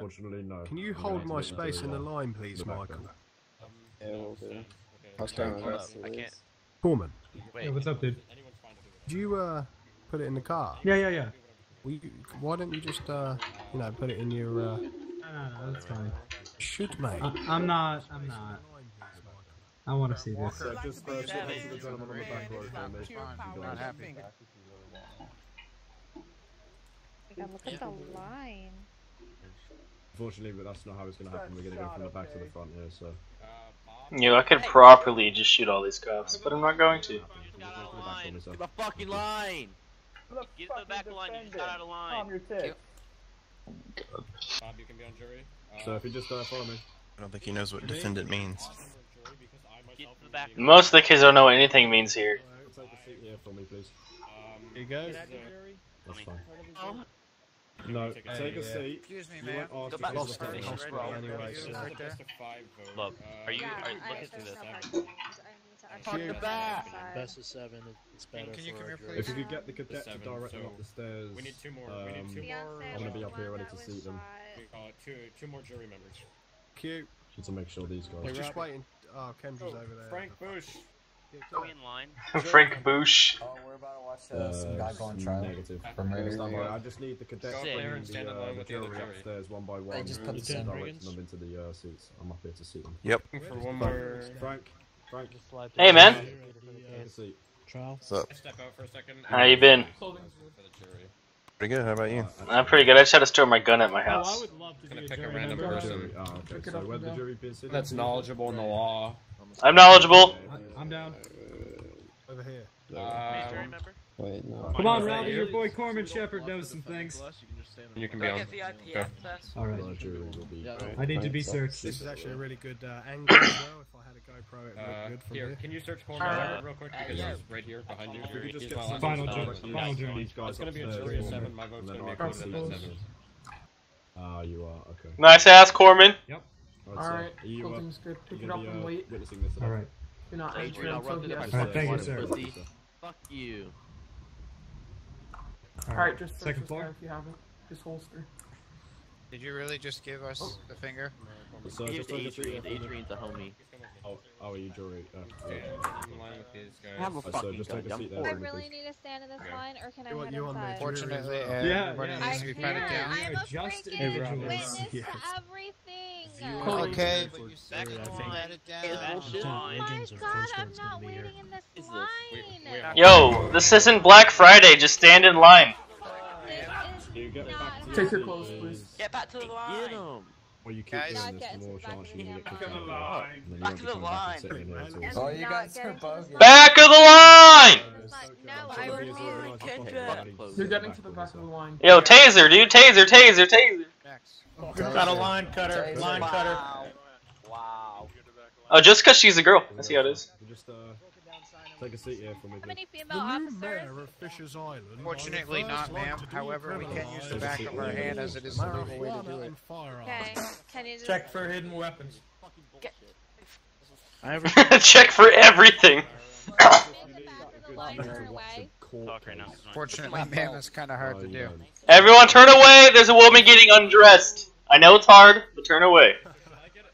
Unfortunately, no. Can you hold my space in the line, please, Michael? Yeah, we'll do. I'll start with us. I can't. Foreman, Wait. Yeah, what's up, dude? did you put it in the car? Yeah. Why don't you just you know, put it in your No, that's fine. shoot, mate? I'm not. I want to see this. So just sit next to the gentleman on the back row for me. Not happy. Look at the line. Unfortunately, but that's not how it's going to happen. We're going to go from the back to the front here, so... You know, I could properly just shoot all these cops, but I'm not going to. The fucking line! Get to the back of the line, you just got out of line. Bob, you can be on jury. So if you just follow me. I don't think he knows what defendant means. Get to the back. Most of the kids don't know what anything means here. Take a seat here for me, please. Here you go. That's fine. No, take a seat. Excuse me, You ma'am. weren't asked Go back. to Lost sit it. down. Hospital anyway, so... Right there. Look, are you looking through this? Fuck the back. Best of 7, it's better. Can you come here, If please? you could get the cadet to direct them up the stairs, We need two more. I'm going to be up here ready to seat them. Two more jury members. Cute. Just to make sure these guys... Just waiting. Oh, Kendra's over there. Frank Bush. Go in line. Frank Bush. Oh, we're about to watch some guy go on trial. Negative. For murder. I just need the cadets Go up there and bringing stand in line with the other jury jury. upstairs one by one. just put the and same directing them into the seats. I'm up here to seat them. Yep. For one more. Frank. Hey, man. Take a seat. Trial. What's up? Step out for a second. How you been? For the jury. Pretty good. How about you? I'm pretty good. I just had to store my gun at my Oh, I house. would love to Gonna be a pick a jury random member. person. Oh, okay. So where'd the jury been sitting? That's knowledgeable in the law. I'm knowledgeable. I'm down. Over here. Jury member? Wait, no. Come on, Rowdy, your boy Corman Shepard knows some things. You can be on. Go. Alright. The jury will be... I need to be searched. This is actually a really good angle as well. If I had a GoPro, it would look good from Here, here. can you search Corman real quick because he's right here behind you. If you could just He's get my some Final last- jury. Final jury. These guys It's gonna be a upstairs jury of for me, 7. My vote's and gonna then be I a can quarter seat of them. 7. Ah, you are, okay. Nice ass, Corman. Alright, are you, Cooking's good. Pick you it up gonna and be wait. witnessing this? Alright. You're not Hey, entering you're not until running he the has back. Alright, thank you, sir. Pussy. Fuck you. Alright, just search Second this floor? guy if you haven't. His holster. Did you really just give us the finger? So Here's just take a seat Adrian. here for me. Adrian's a homie. Oh, are you jury? Yeah, in line with these guys. I have a So fucking just take a gun. seat I'm there I for me, really please. need to stand in this line, or can I You want- head you want the inside? jury? Fortunately, Yeah, everybody yeah. needs to be patted I down. I'm a Just freaking individuals. witness Yes. to everything. Okay, but you said Back you in the patted line. it It's down. bullshit. Oh my Agents of god, Coast I'm Guard's gonna not be here. waiting in this Is this? line. Yo, this isn't Black Friday. Just stand in line. Do you get back to Take your clothes, please. Get back to the line. Get him. Well, you keep Guys. doing Not this, get the more to the back chance of you the get damn kicked line. out. And then you Back won't to be the coming back and line. sitting in there until it's- Oh, you Not guys are getting to bogus. the Back of the line. No, I Somebody is refuse. organised to fucking Kendra. rally You're to getting to the back of the line. Yo, taser, dude. Taser. Next. Got a line cutter. Line cutter. Wow. Oh, just because she's a girl. That's how it is. You just take a seat here for me, How please. many The female new officers? mayor of Fisher's Island. Fortunately not, ma'am. However, we can use the back of our hand as it is the legal way to do it. Okay, can you just... Check for hidden weapons. I have Check for everything. Make the back of the line turn away. Talk right now. Fortunately, ma'am, it's kind of hard to do. Everyone turn away. There's a woman getting undressed. I know it's hard, but turn away.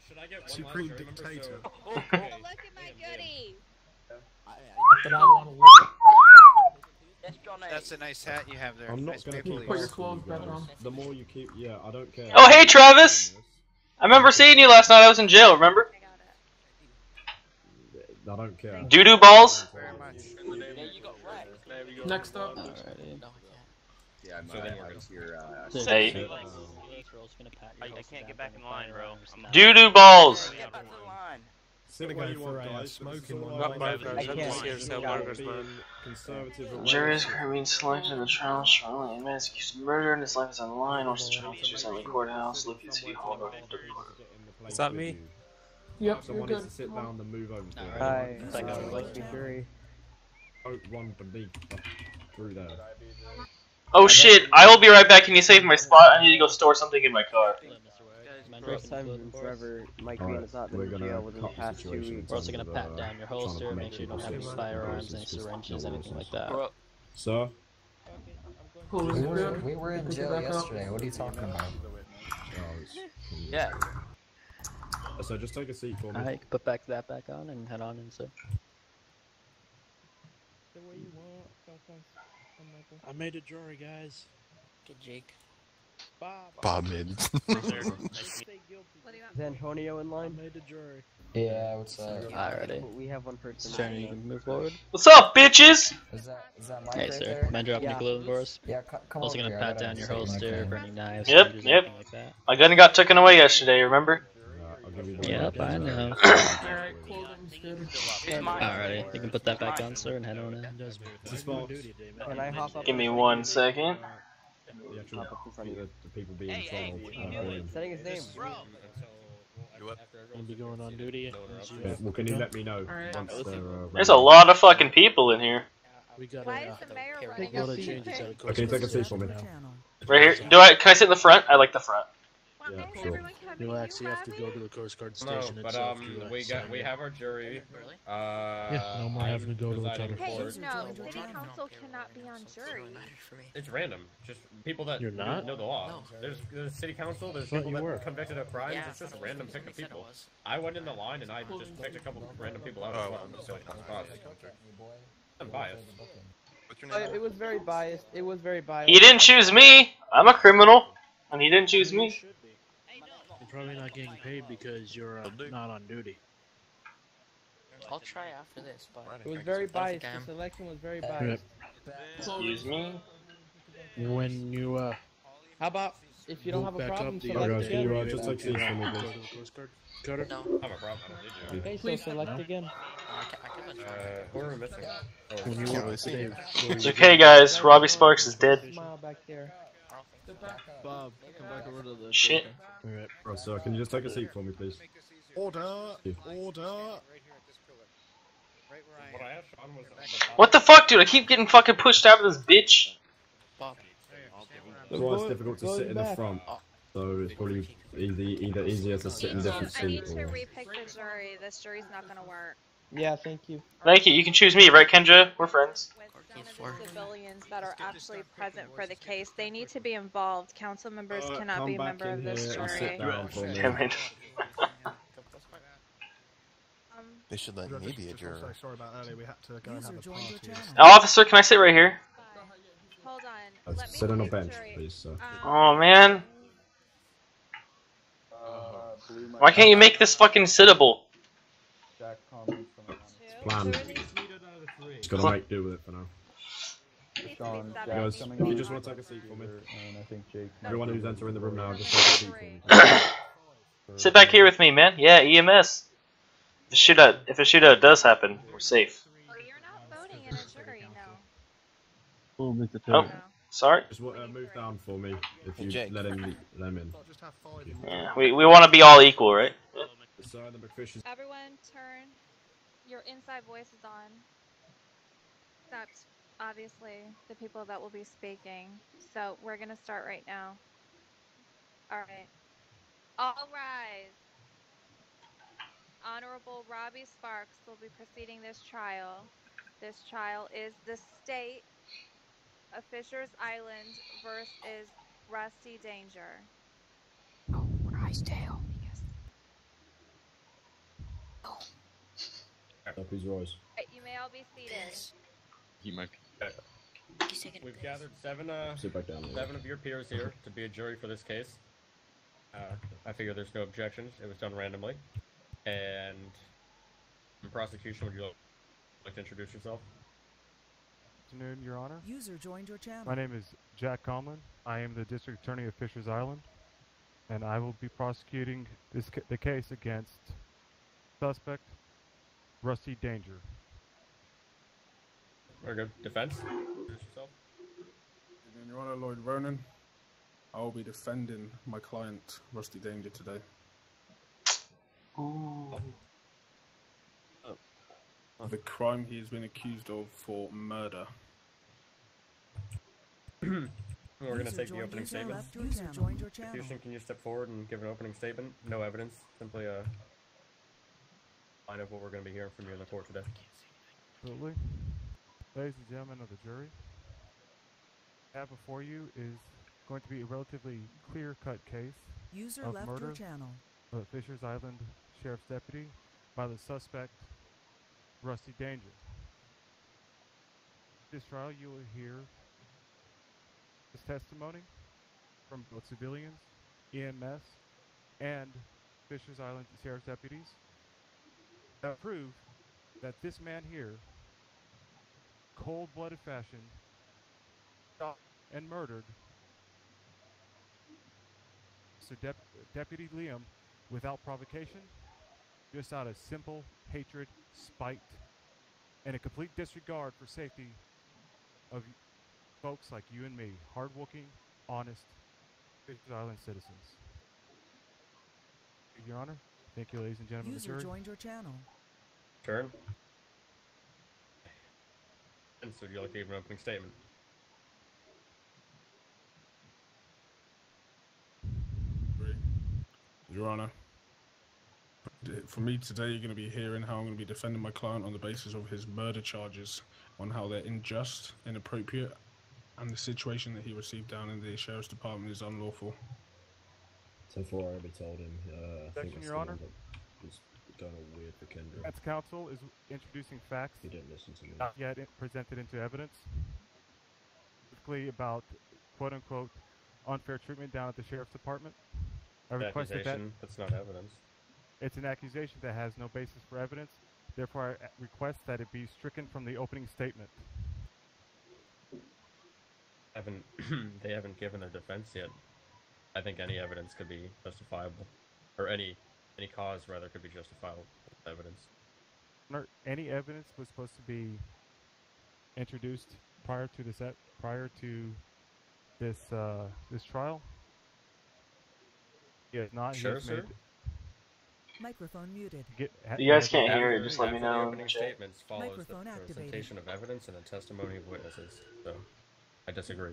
Should I get one Supreme last jury member? dictator. Oh, look at my goodie. But I want to look. That's a nice hat you have there. I'm not Nice gonna maple keep leaves. Put your asking clothes you back guys. on. The more you keep, yeah, I don't care. Oh, hey, Travis. I remember seeing you last night. I was in jail. Remember? I got it. I don't care. Doo-doo balls. Very much. Next up. Yeah, so then we're good. Hey. I can't get back in line, bro. Doo-doo balls. Get back to the line. Sit Gonna where go you for want, a, guys. smoking But one. this is all I about can't being conservative and Juries racist. are being selected in the trial. Charlie man's accused of murder and his life is on the line. Wants to try to use in the courthouse. Look at City Hall. Is that me? Yep, you're Someone good. needs to sit down and move over to it. Hi. Jury. Don't run beneath through there. Oh shit! I will be right back. Can you save my spot? I need to go store something in my car. First time in forever Mike Green has not been We're in gonna jail within the cut the past 2 situation weeks. We're also gonna in pat terms of, down your trying to holster, make make sure you don't have any decisions. firearms, any It's just syringes, not anything like rules. that. Sir? Clothes are good. We were in Pick it jail back up. yesterday. What are you talking about? Oh, it's Yeah. So just take a seat for me. Alright, put that back on and head on inside. The way you want, Michael. I made a jury, guys. Get Jake. Bob made. What do you want? Is Antonio in I line? made a jury. Yeah, what's up? Alrighty. We have one person. Johnny, you can move forward. What's up, bitches? Is that Mike Hey, right sir. there? Mind dropping Yeah. your clothing for us? Yeah, come Also over gonna here. pat down your holster, burning knives, Yep, changes, yep. anything like that. My gun got taken away yesterday, remember? I'll give you the Yep, I know. Alright, clothing's good. Alrighty, you can put that back on, sir, and head on in. Can I hop up? Give me 1 second. The actual the people being Hey, involved. Saying his name. Gonna be going on duty. Well, can you let me know once they're There's a lot of fucking people in here. We got Why is the mayor running a lot up of changes out of course. Okay, take a seat for me. Right here. Can I sit in the front? I like the front. Yeah, Why is sure. everyone coming? You'll You actually have to go to the Coast Guard station but itself. we have our jury. Yeah, no more having to go to the counter. Hey, court. no, city council cannot be on jury. It's random. Just people that You're not? know the law. There's city council. There's Thought people you that were. were convicted of crimes. It's just a random pick of people. I went in the line and I just picked a couple of random people out as well. So I'm biased. What's your name? It was very biased. It was very biased. He didn't choose me. I'm a criminal, and he didn't choose me. You're probably not getting paid because you're not on duty. I'll try after this, but It was very biased. This election was very biased. Excuse me. When you How about if you don't have a back problem, up the select guys, can you again? just take seats for me, go to please? the Coast Guard. Cutter. no. I'm a problem. I don't need you. Okay, so select again. Who are we missing? When you Can't were really see you. It's okay, guys. Robbie Sparks is dead. Smile back there. Bob, come back over to the Shit. Alright. Right, sir, can you just take a seat for me, please? Order! Order! What I asked Sean was What the fuck, dude? I keep getting fucking pushed out of this bitch. That's why it's difficult to sit in the front. So it's probably either easier to sit in different I need seats to or... repick the jury. This jury's not gonna work. Yeah, thank you. Thank you. You can choose me, right, Kendra? We're friends. With some of the civilians that are actually present for the case, they need to be involved. Council members cannot come be a back member in of this here and sit jury. down for me. Damn it. They should let me be a juror. So sorry about earlier, we had to go and have a party. Officer, can I sit right here? Hold on. Let me Sit on a pick the bench, jury. please, sir. Oh, man. Why can't you make this fucking sittable? Plan. Just gotta make do with it for now. Guys, if you just want to take a seat for me. Everyone who's entering the room now, just take a seat for me. Sit back here with me, man. Yeah, EMS. If a shootout does happen, we're safe. Oh, you're not voting in a jury, no. Oh, sorry. Just move down for me if you Jake. let him in. Yeah, we want to be all equal, right? Sir, the McFish is... Everyone turn your inside voices on. Except, obviously, the people that will be speaking. So, we're gonna start right now. Alright. All rise. Honorable Robbie Sparks will be proceeding this trial. This trial is the state of Fisher's Island versus Rusty Danger. Oh, Rysdale. Yes. Up his rise. Right, you may all be seated. He might be. We've gathered seven Sit back down. of your peers here to be a jury for this case. I figure there's no objections. It was done randomly. And in prosecution, would you like to introduce yourself? Good afternoon, Your Honor. User joined your channel. My name is Jack Conlon. I am the District Attorney of Fisher's Island, and I will be prosecuting the case against suspect Rusty Danger. Very good. Defense? Introduce yourself. Your Honor, Lloyd Ronan. I will be defending my client, Rusty Danger, today. The crime he has been accused of for murder. We're going to take the opening statement. Joined your channel. Prosecution, can you step forward and give an opening statement? No evidence, simply a line of what we're going to be hearing from you in the court today. Absolutely. Ladies and gentlemen of the jury, what we have before you is going to be a relatively clear-cut case User of left murder your channel. of a Fishers Island Sheriff's deputy by the suspect, Rusty Danger. This trial, you will hear his testimony from both civilians, EMS, and Fishers Island Sheriff's deputies that prove that this man here, cold-blooded fashion, shot and murdered Sir Deputy Liam without provocation, just out of simple hatred, spite, and a complete disregard for safety of folks like you and me, hardworking, honest, Fishers Island citizens. Your Honor, thank you, ladies and gentlemen of the User jury. joined your channel. Turn. And so, would you like to give an opening statement? Your Honor, for me today, you're going to be hearing how I'm going to be defending my client on the basis of his murder charges, on how they're unjust, inappropriate, and the situation that he received down in the Sheriff's Department is unlawful. So far, I already told him. I think that's Your the Honor. one that was going all weird for Kendra. Defense counsel is introducing facts He didn't listen to me. not yet presented into evidence, specifically about quote-unquote unfair treatment down at the Sheriff's Department. I request That's not evidence. It's an accusation that has no basis for evidence. Therefore, I request that it be stricken from the opening statement. They haven't given their defense yet. I think any evidence could be justifiable, or any cause rather could be justifiable with evidence. Any evidence was supposed to be introduced prior to this this trial. Yes, not. Sure, sir. Microphone muted. If you guys can't hear it, just let me After the know in opening the chat. statements follows Microphone the activated. presentation of evidence and the testimony of witnesses. So, I disagree.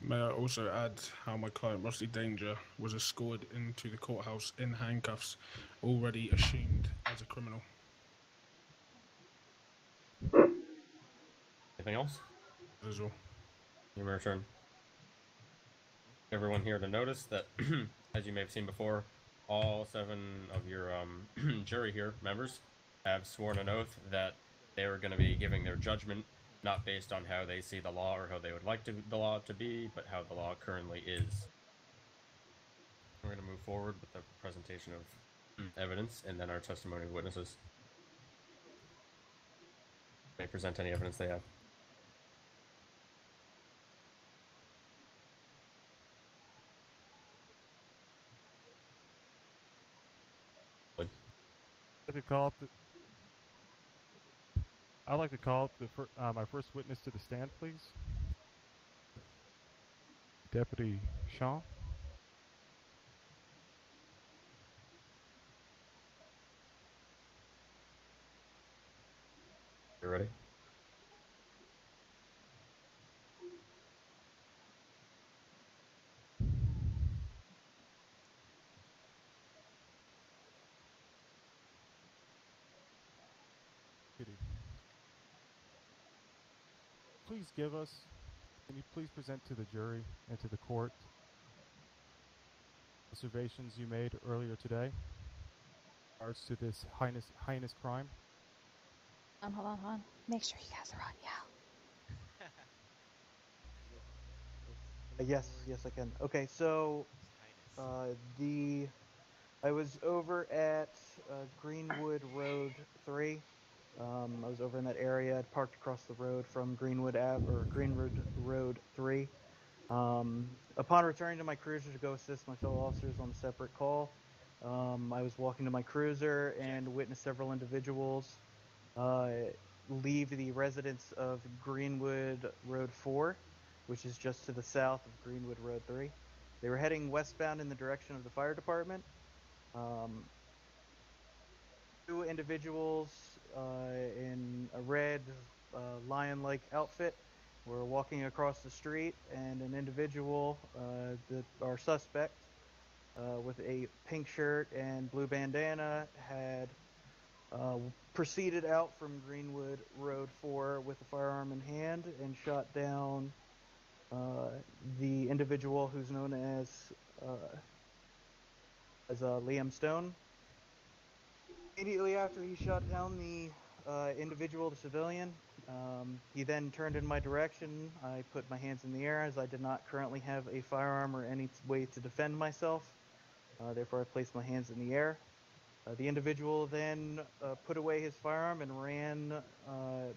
May I also add how my client, Rusty Danger, was escorted into the courthouse in handcuffs, already assumed as a criminal. Anything else? That is all. Your return. Everyone here to notice that, as you may have seen before, all 7 of your jury here members have sworn an oath that they are going to be giving their judgment not based on how they see the law or how they would like the law to be, but how the law currently is. We're going to move forward with the presentation of evidence and then our testimony of witnesses. They present any evidence they have. I'd like to call my first witness to the stand, please. Deputy Shaw. You ready? Please can you please present to the jury and to the court observations you made earlier today in regards to this heinous crime? Hold on. Make sure you guys are on yell. Yes, I can. Okay, so I was over at Greenwood Road 3. I was over in that area. I'd parked across the road from Greenwood Road 3. Upon returning to my cruiser to go assist my fellow officers on a separate call, I was walking to my cruiser and witnessed several individuals leave the residence of Greenwood Road 4, which is just to the south of Greenwood Road 3. They were heading westbound in the direction of the fire department. 2 individuals in a red lion-like outfit were walking across the street, and an individual, our suspect, with a pink shirt and blue bandana, had proceeded out from Greenwood Road 4 with a firearm in hand and shot down the individual who's known as Liam Stone. Immediately after he shot down the individual, the civilian, he then turned in my direction. I put my hands in the air as I did not currently have a firearm or any way to defend myself. Therefore, I placed my hands in the air. The individual then put away his firearm and ran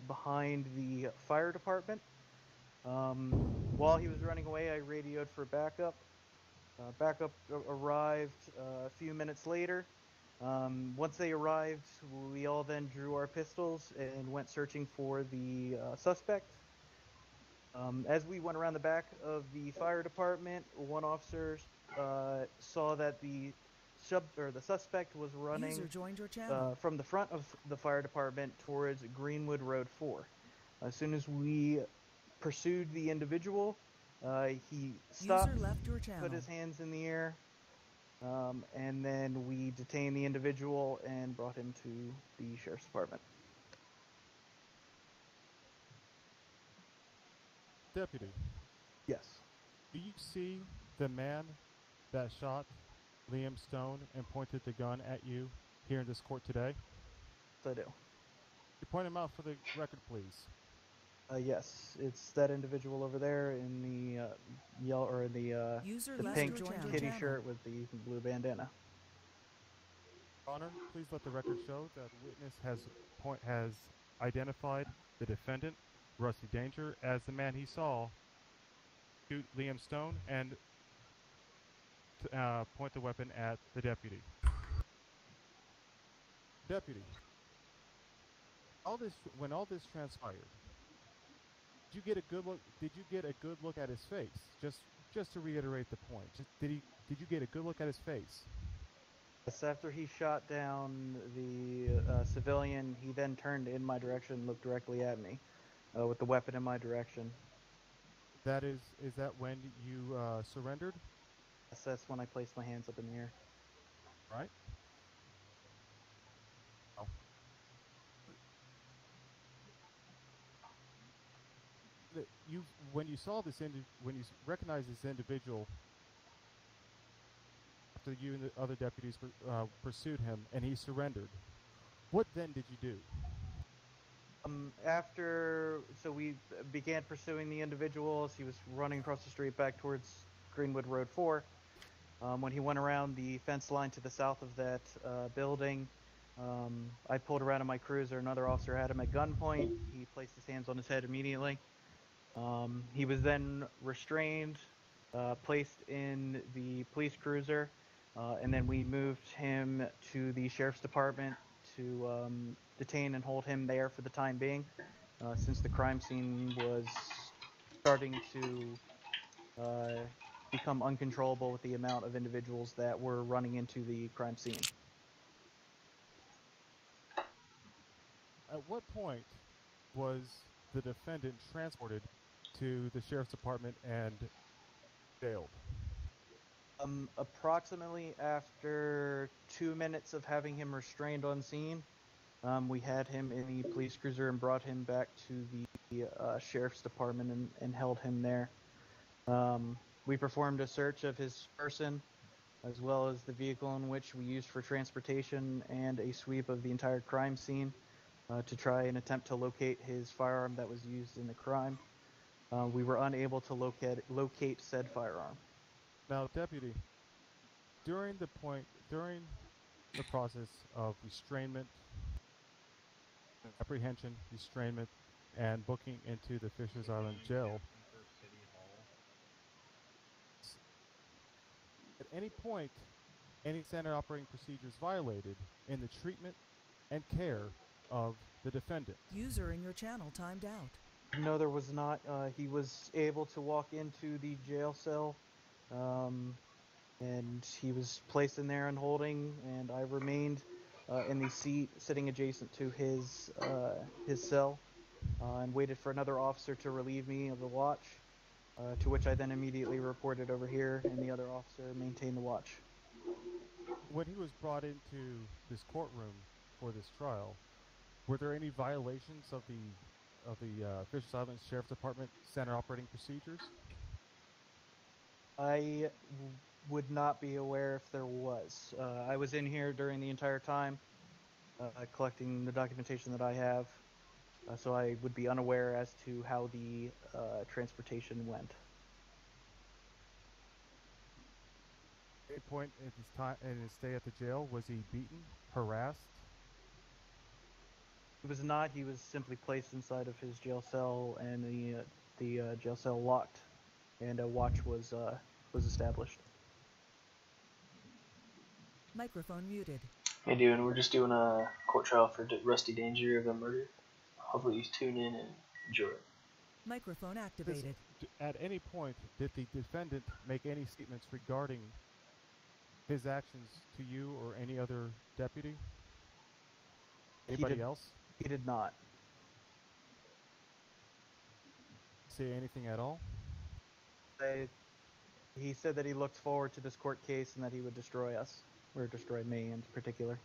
behind the fire department. While he was running away, I radioed for backup. Backup arrived a few minutes later. Once they arrived, we all then drew our pistols and went searching for the suspect. As we went around the back of the fire department, one officer saw that the suspect was running User joined your channel. from the front of the fire department towards Greenwood Road 4. As soon as we pursued the individual, he stopped, User left your channel. put his hands in the air, and then we detained the individual and brought him to the sheriff's department. Deputy. Yes. Do you see the man that shot Liam Stone and pointed the gun at you here in this court today? Yes, I do. You point him out for the record, please. Yes, it's that individual over there in the yellow or in the pink kitty shirt with the blue bandana. Honor, please let the record show that the witness has identified the defendant, Rusty Danger, as the man he saw shoot Liam Stone and point the weapon at the deputy. Deputy, when all this transpired, did you get a good look? Did you get a good look at his face? Just to reiterate the point, did you get a good look at his face? Yes, after he shot down the civilian, he then turned in my direction and looked directly at me with the weapon in my direction. Is that when you surrendered? Yes, that's when I placed my hands up in the air. Right. Oh. When you recognized this individual after you and the other deputies pursued him and he surrendered, what then did you do? So we began pursuing the individual as he was running across the street back towards Greenwood Road 4. When he went around the fence line to the south of that building, I pulled around in my cruiser. Another officer had him at gunpoint. He placed his hands on his head immediately. He was then restrained, placed in the police cruiser, and then we moved him to the sheriff's department to detain and hold him there for the time being, since the crime scene was starting to become uncontrollable with the amount of individuals that were running into the crime scene. At what point was the defendant transported to the sheriff's department and jailed? Approximately after 2 minutes of having him restrained on scene, we had him in the police cruiser and brought him back to the sheriff's department and held him there. We performed a search of his person, as well as the vehicle in which we used for transportation, and a sweep of the entire crime scene to try and attempt to locate his firearm that was used in the crime. We were unable to locate said firearm. Now, Deputy, during the process of restrainment, apprehension, restrainment, and booking into the Fishers Island jail, at any point, any standard operating procedures violated in the treatment and care of the defendant? User in your channel timed out. No, there was not. He was able to walk into the jail cell, and he was placed in there and holding, and I remained in the seat sitting adjacent to his cell, and waited for another officer to relieve me of the watch, to which I then immediately reported over here, and the other officer maintained the watch. When he was brought into this courtroom for this trial, were there any violations of the Fishers Island Sheriff's Department standard operating procedures? I would not be aware if there was. I was in here during the entire time, collecting the documentation that I have, so I would be unaware as to how the transportation went. At any point in his stay at the jail, was he beaten, harassed? He was not. He was simply placed inside of his jail cell, and the jail cell locked, and a watch was established. Microphone muted. Hey, dude, we're just doing a court trial for Rusty Danger of a murder. Hopefully you tune in and enjoy it. Microphone activated. At any point, did the defendant make any statements regarding his actions to you or any other deputy? Anybody else? He did not. Say anything at all? He said that he looked forward to this court case and that he would destroy us, or destroy me in particular.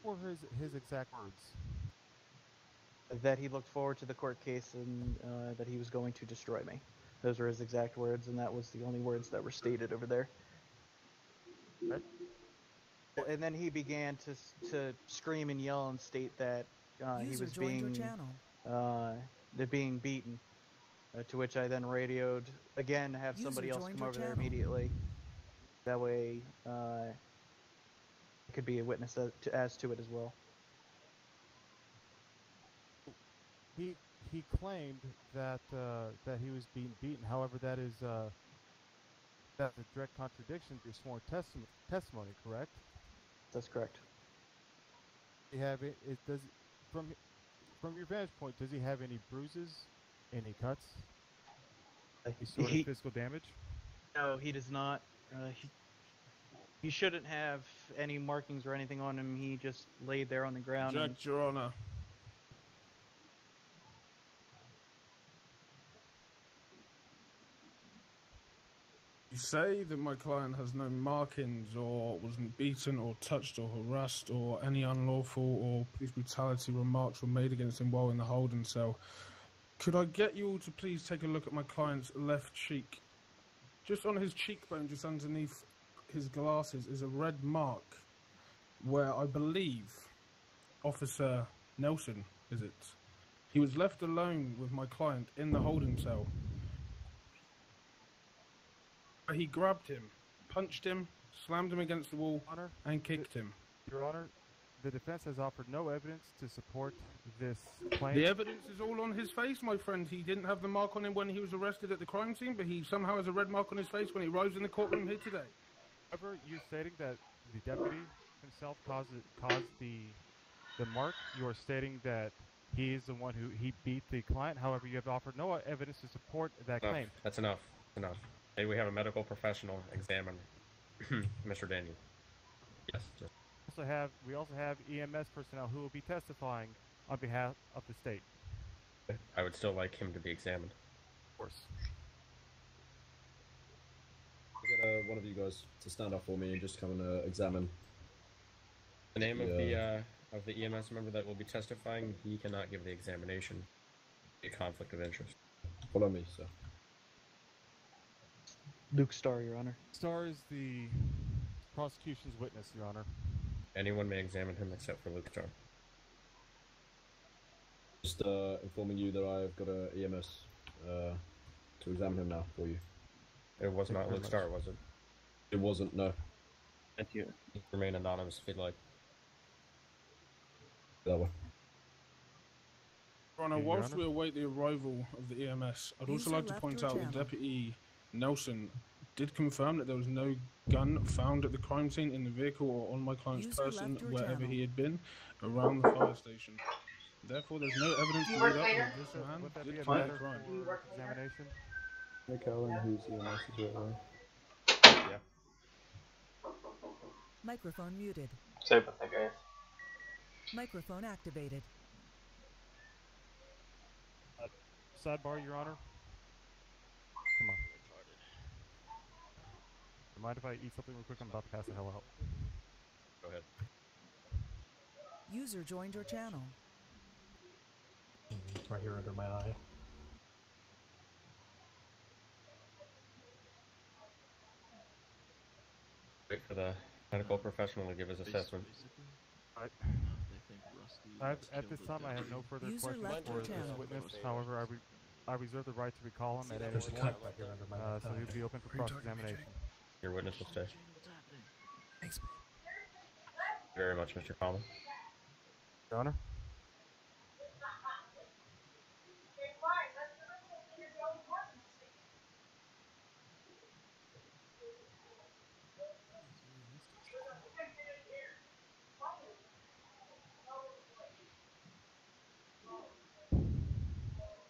What were his exact words? That he looked forward to the court case and that he was going to destroy me. Those were his exact words, and that was the only words that were stated over there. Right. And then he began to scream and yell and state that he was being beaten. To which I then radioed again to have somebody else come over there immediately. That way, I could be a witness as to it as well. He claimed that that he was being beaten. However, that's a direct contradiction to your sworn testimony. Correct? That's correct. You have it. Does from your vantage point, does he have any bruises, any cuts, any sort of physical damage? No, he does not. He shouldn't have any markings or anything on him. He just laid there on the ground. Object, Your Honor. You say that my client has no markings or wasn't beaten or touched or harassed or any unlawful or police brutality remarks were made against him while in the holding cell. Could I get you all to please take a look at my client's left cheek? Just on his cheekbone, just underneath his glasses, is a red mark where I believe Officer Nelson, is it? He was left alone with my client in the holding cell. He grabbed him, punched him, slammed him against the wall, and kicked him. Your Honor, the defense has offered no evidence to support this claim. The evidence is all on his face, my friend. He didn't have the mark on him when he was arrested at the crime scene, but he somehow has a red mark on his face when he arrives in the courtroom here today. However, you're stating that the deputy himself caused the mark. You are stating that he is the one who beat the client. However, you have offered no evidence to support that claim. That's enough. Enough. Hey, we have a medical professional examine Mr. Daniel. Yes. We also have EMS personnel who will be testifying on behalf of the state. I would still like him to be examined. Of course. I'll get one of you guys to stand up for me and just come and examine. The name of the EMS member that will be testifying, he cannot give the examination. A conflict of interest. Follow me, sir. Luke Starr, Your Honor. Starr is the prosecution's witness, Your Honor. Anyone may examine him except for Luke Starr. Just informing you that I've got a EMS to examine him now for you. It was not Luke Starr, was it? It wasn't, no. Thank you. Remain anonymous if you'd like. That way. Your Honor, whilst we await the arrival of the EMS, I'd also like to point out that Deputy Nelson did confirm that there was no gun found at the crime scene in the vehicle or on my client's person wherever he had been around the fire station. Therefore, there's no evidence to lead up that this man did commit a crime. Examination. Nick Allen, who's EMS is right there. Yeah. Microphone muted. Sorry about that, guys. Microphone activated. Sidebar, Your Honor. Come on. Mind if I eat something real quick? I'm about to pass the hell out. Go ahead. User joined your channel. Right here under my eye. Wait for the medical professional to give his assessment. Alright. At this time, I have no further questions for this witness. However, I reserve the right to recall him at any point, so he'll be open for cross-examination. Your witness will stay. Thanks. Very much, Mr. Common. Your Honor?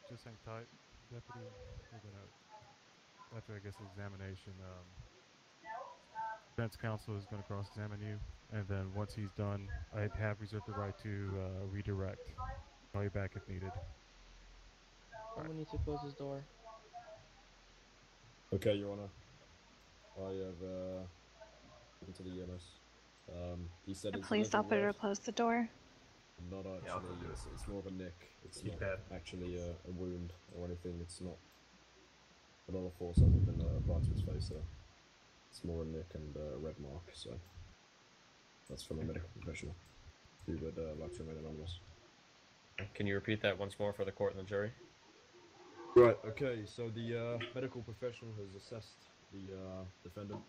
Just hang tight, Deputy. We're gonna, after I guess the examination, defense counsel is gonna cross-examine you, and then once he's done, I have reserved the right to redirect. Call you back if needed. Someone needs to close his door. Okay, Your Honor. I have spoken to the EMS. He said it's Police operator close the door. Not actually, it's more of a nick. It's not actually a wound or anything. It's not a lot of force hasn't been applied to his face there. It's more a nick and a red mark, so that's from a medical professional who would like to remain anonymous. Can you repeat that once more for the court and the jury? Right, okay, so the medical professional has assessed the defendant.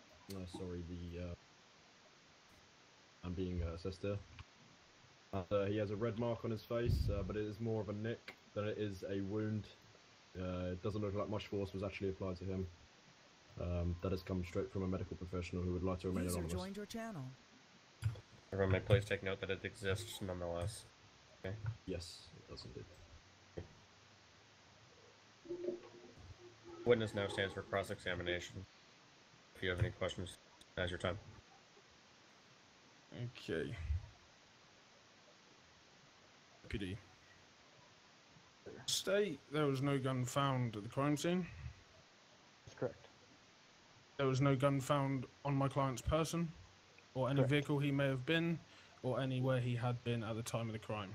I'm being assessed here. He has a red mark on his face, but it is more of a nick than it is a wound. It doesn't look like much force was actually applied to him. That has come straight from a medical professional who would like to remain anonymous. Joined your channel. Everyone may please take note that it exists nonetheless. Okay? Yes, it does indeed. Witness now stands for cross-examination. If you have any questions, now's your time. Okay. PD. State there was no gun found at the crime scene. That's correct. There was no gun found on my client's person, or any vehicle he may have been, or anywhere he had been at the time of the crime.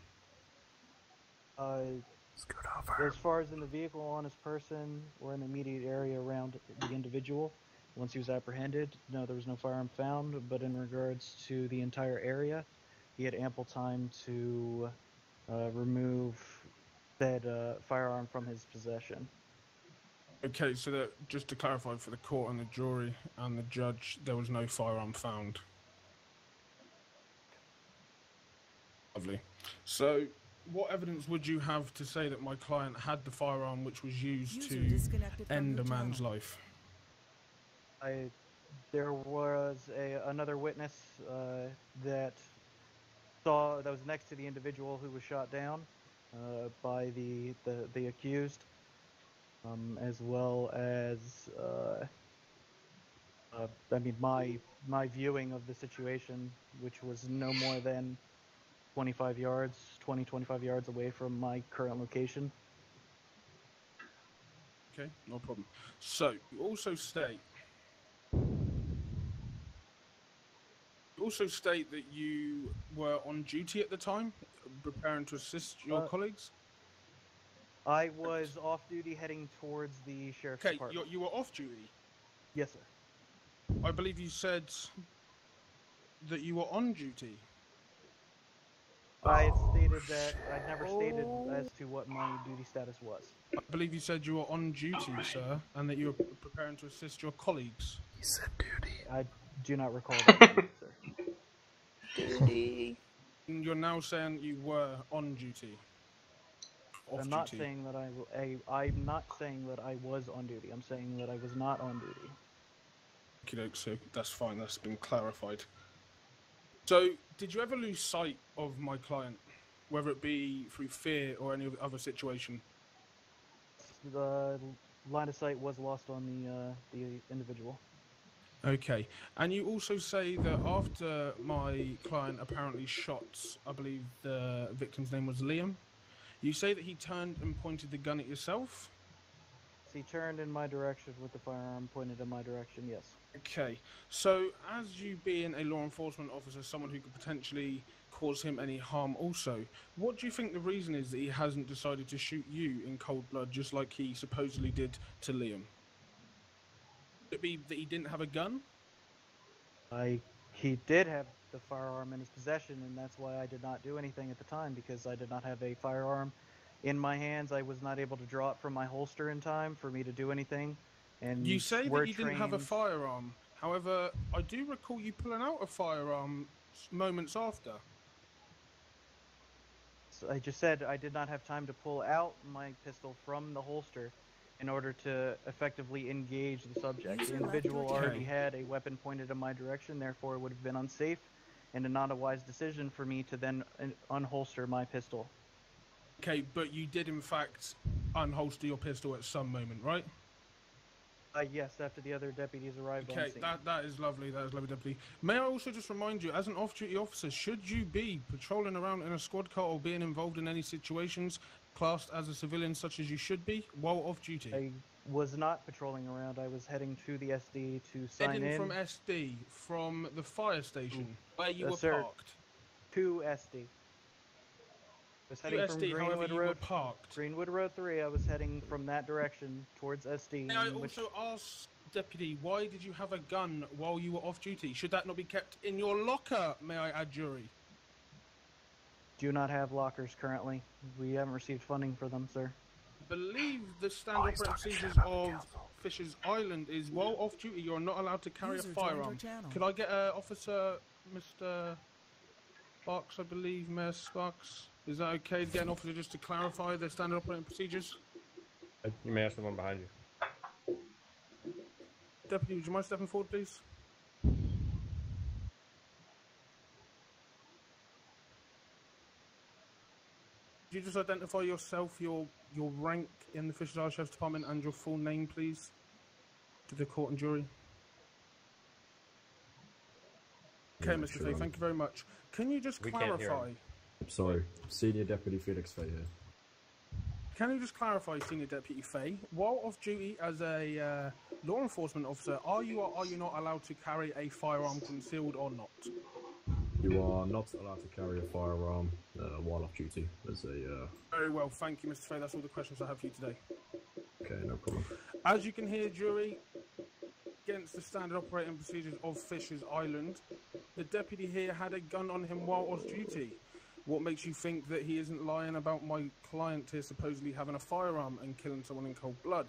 As far as in the vehicle on his person or in the immediate area around the individual, once he was apprehended, no, there was no firearm found, but in regards to the entire area, he had ample time to remove that firearm from his possession. Okay, so that, just to clarify for the court and the jury and the judge, there was no firearm found. Lovely. So, what evidence would you have to say that my client had the firearm which was used to end a man's life? There was another witness that was next to the individual who was shot down by the accused, as well as I mean my viewing of the situation, which was no more than 25 yards away from my current location. Okay, no problem. So, you also state that you were on duty at the time, preparing to assist your colleagues? I was off duty heading towards the sheriff's department. Okay, you were off duty? Yes, sir. I believe you said that you were on duty. I had stated that I'd never stated as to what my duty status was. I believe you said you were on duty, sir, and that you were preparing to assist your colleagues. He said duty. I do not recall that, sir. Duty. You're now saying you were on duty. I'm not saying that I'm not saying that I was on duty. I'm saying that I was not on duty. Okay, so that's fine. That's been clarified. So, did you ever lose sight of my client, whether it be through fear or any other situation? The line of sight was lost on the individual. Okay, and you also say that after my client apparently shot, I believe the victim's name was Liam, you say that he turned and pointed the gun at yourself? He turned in my direction with the firearm pointed in my direction, yes. Okay, so as you being a law enforcement officer, someone who could potentially cause him any harm also, what do you think the reason is that he hasn't decided to shoot you in cold blood just like he supposedly did to Liam? Could it be that he didn't have a gun? He did have the firearm in his possession, and that's why I did not do anything at the time, because I did not have a firearm in my hands. I was not able to draw it from my holster in time for me to do anything. And You say we're that you didn't have a trained- firearm. However, I do recall you pulling out a firearm moments after. So I just said I did not have time to pull out my pistol from the holster in order to effectively engage the subject. User The left individual your already channel. had a weapon pointed in my direction, therefore it would have been unsafe and not a wise decision for me to then unholster my pistol. Okay, but you did in fact unholster your pistol at some moment, right? Yes, after the other deputies arrived on Okay, scene. that is lovely. That is lovely, deputy. May I also just remind you, as an off-duty officer, should you be patrolling around in a squad car or being involved in any situations classed as a civilian, such as you should be, while off-duty? I was not patrolling around. I was heading to the SD to sign Heading in. from SD, from the fire station, where you were sir, parked. To SD. I was heading from SD, however, Greenwood you were Road. parked. Greenwood Road 3. I was heading from that direction towards SD. May I also ask, Deputy, why did you have a gun while you were off duty? Should that not be kept in your locker, may I add, jury? Do not have lockers currently. We haven't received funding for them, sir. I believe the standard operating procedures of Fisher's Island is while off duty you're not allowed to carry User a joined your firearm. channel. Could I get Officer Mr. Sparks, I believe, Mayor Sparks? Is that okay to get an officer just to clarify the standard operating procedures? You may ask the one behind you. Deputy, would you mind stepping forward, please? Could you just identify yourself, your rank in the Fisher's Island Sheriff's Department, and your full name, please, to the court and jury? Okay, Yeah, Mr. sure. Fay, thank you very much. Can you just clarify? Sorry, Senior Deputy Felix Fay here. Can you just clarify, Senior Deputy Fay, while off duty as a law enforcement officer, are you or are you not allowed to carry a firearm concealed or not? You are not allowed to carry a firearm while off duty as a... Very well, thank you, Mr. Fay. That's all the questions I have for you today. Okay, no problem. As you can hear, jury, against the standard operating procedures of Fisher's Island, the deputy here had a gun on him while off duty. What makes you think that he isn't lying about my client here supposedly having a firearm and killing someone in cold blood?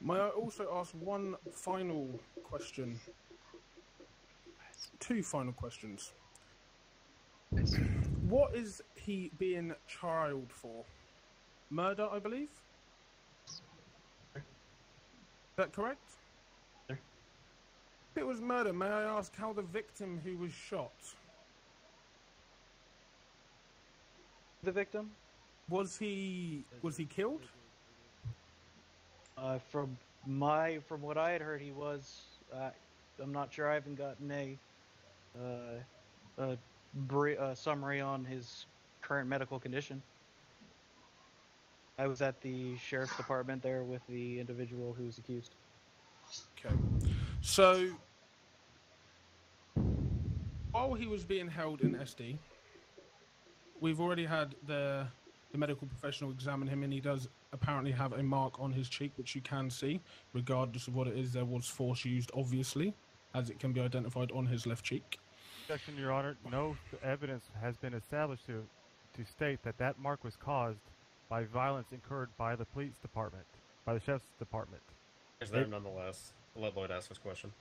May I also ask one final question? Two final questions. What is he being trialed for? Murder, I believe? Is that correct? If it was murder, may I ask how the victim who was shot... The victim? Was he killed? From what I had heard, he was. I'm not sure. I haven't gotten a summary on his current medical condition. I was at the sheriff's department there with the individual who's accused. Okay. So, while he was being held in SD, we've already had the medical professional examine him, and he does apparently have a mark on his cheek, which you can see. Regardless of what it is, there was force used, obviously, as it can be identified on his left cheek. Objection, Your Honor. No evidence has been established to state that that mark was caused by violence incurred by the police department, by the sheriff's department. Is there nonetheless? I'll let Lloyd ask this question.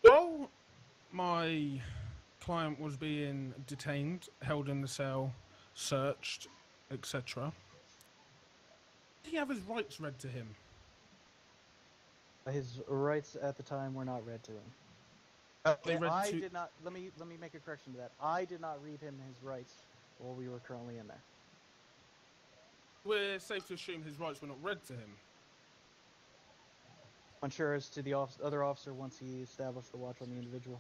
While my client was being detained, held in the cell, searched, etc., did he have his rights read to him? His rights at the time were not read to him. I did not. Let me make a correction to that. I did not read him his rights while we were currently in there. We're safe to assume his rights were not read to him. Unsure as to the other officer once he established the watch on the individual.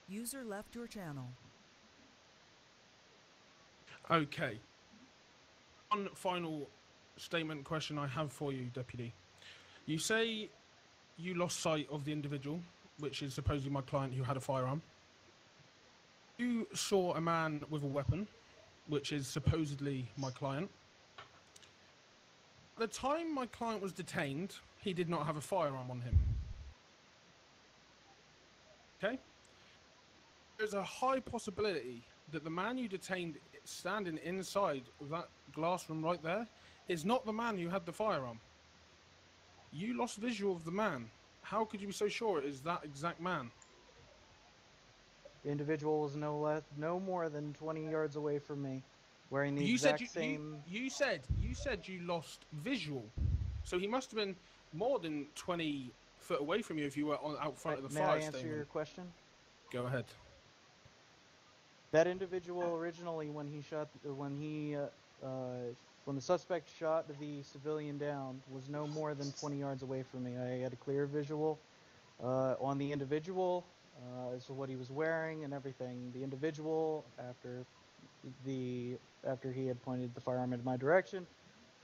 User left your channel. Okay. One final statement question I have for you, Deputy. You say you lost sight of the individual, which is supposedly my client who had a firearm. You saw a man with a weapon, which is supposedly my client. The time my client was detained, he did not have a firearm on him. Okay? There's a high possibility that the man you detained standing inside of that glass room right there is not the man who had the firearm. You lost visual of the man. How could you be so sure it is that exact man? The individual was no more than 20 yards away from me, wearing the You exact said same. You said you lost visual, so he must have been more than 20 foot away from you if you were out front of the fire station. May I answer your question? Go ahead. That individual originally, when the suspect shot the civilian down, was no more than 20 yards away from me. I had a clear visual on the individual as to what he was wearing and everything. The individual, after he had pointed the firearm in my direction,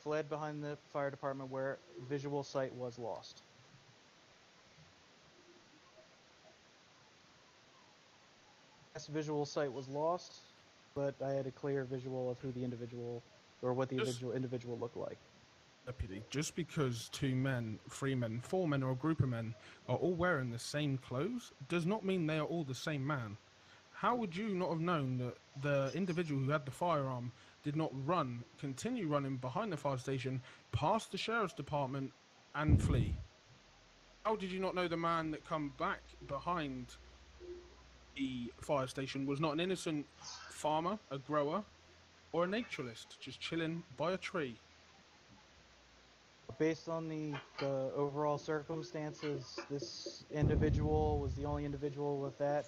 fled behind the fire department where visual sight was lost. Yes, visual sight was lost, but I had a clear visual of who the individual, or what the individual looked like. Deputy, just because 2 men, 3 men, 4 men, or a group of men are all wearing the same clothes does not mean they are all the same man. How would you not have known that the individual who had the firearm did not continue running behind the fire station, past the sheriff's department, and flee? How did you not know the man that come back behind the fire station was not an innocent farmer, a grower, or a naturalist just chilling by a tree? Based on the overall circumstances, this individual was the only individual with that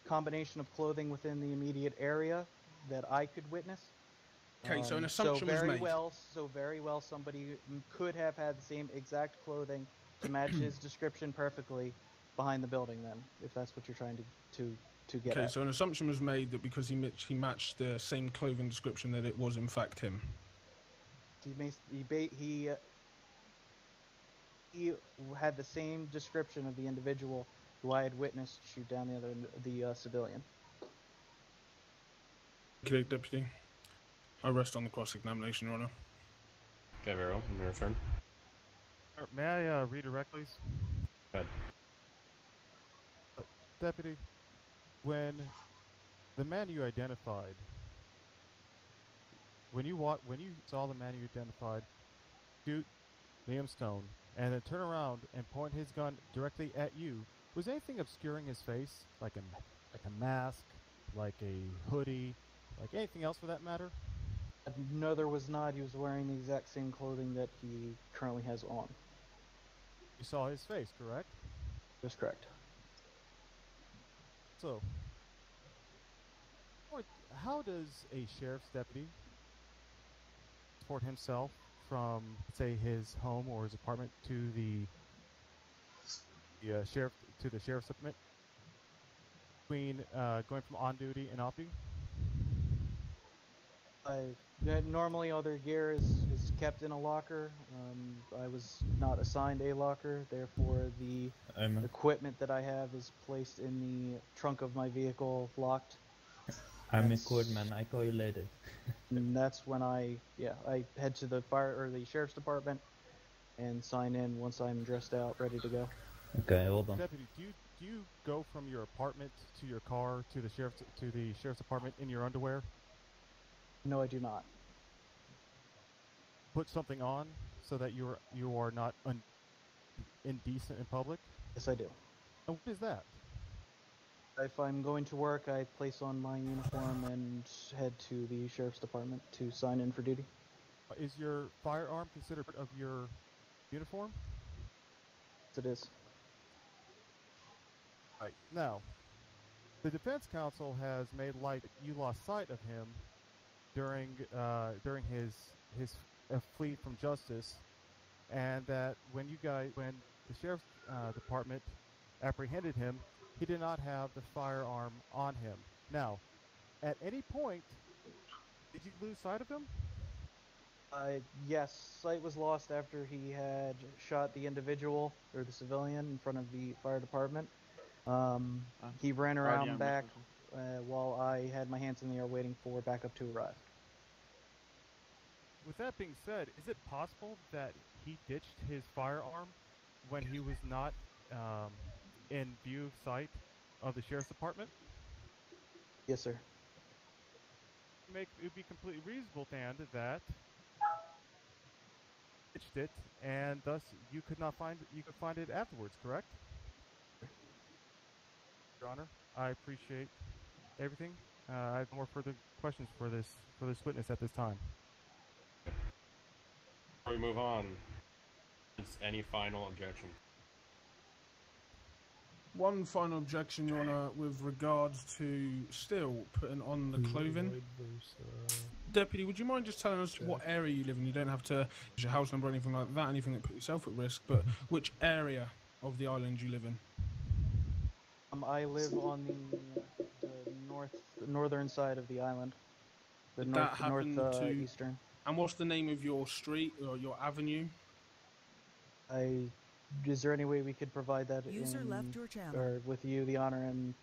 combination of clothing within the immediate area that I could witness. Okay, so an assumption was made. So very well, somebody could have had the same exact clothing to match his description perfectly behind the building. Then, if that's what you're trying to get at. Okay, so an assumption was made that because he matched the same clothing description that it was in fact him. He had the same description of the individual who I had witnessed shoot down the civilian. Okay, Deputy. I rest on the cross-examination, Your Honor. Okay, very well. Your turn. May I redirect, please? Go ahead. Deputy, when the man you identified, when you saw the man you identified shoot Liam Stone and then turn around and point his gun directly at you, was anything obscuring his face, like a mask, like a hoodie, like anything else for that matter? No, there was not. He was wearing the exact same clothing that he currently has on. You saw his face, correct? That's correct. So, how does a sheriff's deputy transport himself from, say, his home or his apartment to the sheriff's department, between going from on duty and off duty? Normally all their gear is kept in a locker. I was not assigned a locker, therefore the equipment that I have is placed in the trunk of my vehicle, locked. I'm a code man, I call you later. And that's when I head to the sheriff's department and sign in once I'm dressed out, ready to go. Okay, hold on. Deputy, do you go from your apartment to your car to the sheriff's department in your underwear? No, I do not. Put something on so that you are not indecent in public? Yes, I do. And what is that? If I'm going to work, I place on my uniform and head to the sheriff's department to sign in for duty. Is your firearm considered part of your uniform? Yes, it is. Right. Now, the defense counsel has made light that you lost sight of him during his flee from justice, and that when the sheriff's department apprehended him, he did not have the firearm on him. Now, at any point, did you lose sight of him? Yes, sight was lost after he had shot the individual, or the civilian, in front of the fire department. He ran around back while I had my hands in the air waiting for backup to arrive. with that being said, is it possible that he ditched his firearm when he was not in view of sight of the sheriff's department? Yes, sir. It would be completely reasonable, Dan, that ditched it, and thus you could find it afterwards, correct? Your Honor, I appreciate everything. I have no more further questions for this witness at this time. Before we move on, is any final objection? One final objection, Your Honour, with regards to still putting on the clothing. Deputy, would you mind just telling us what area you live in? You don't have to use your house number or anything like that, anything that put yourself at risk, but which area of the island you live in? I live on the northern side of the island. The northeastern. And what's the name of your street or your avenue? Is there any way we could provide that User left your channel. or with you, the honor, and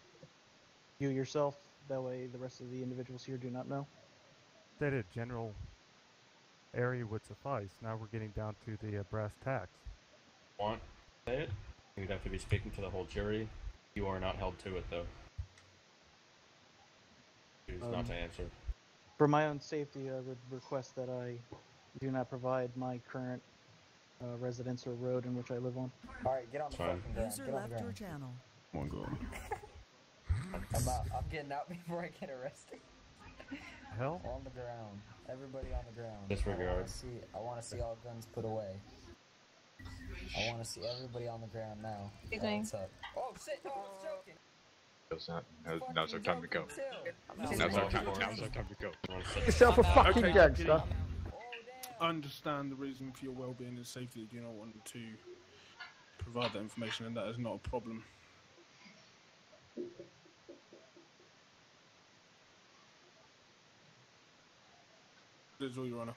you yourself? That way the rest of the individuals here do not know. That a general area would suffice. Now we're getting down to the brass tacks. Want to say it? You'd have to be speaking to the whole jury. You are not held to it, though. Choose not to answer. For my own safety, I would request that I do not provide my current residence or road in which I live on. Alright, get on the fucking ground. User Get on the left ground. your channel. Oh my god. I'm getting out before I get arrested. Hell? On the ground. Everybody on the ground. Disregard. I want to see all guns put away. I want to see everybody on the ground now. What's up? Oh shit! No, I was joking. Now's our time to go. Now's our time to go. Get yourself a fucking gangster. I understand the reason for your well-being and safety. You do not want to provide that information, and that is not a problem. That is all, Your Honour.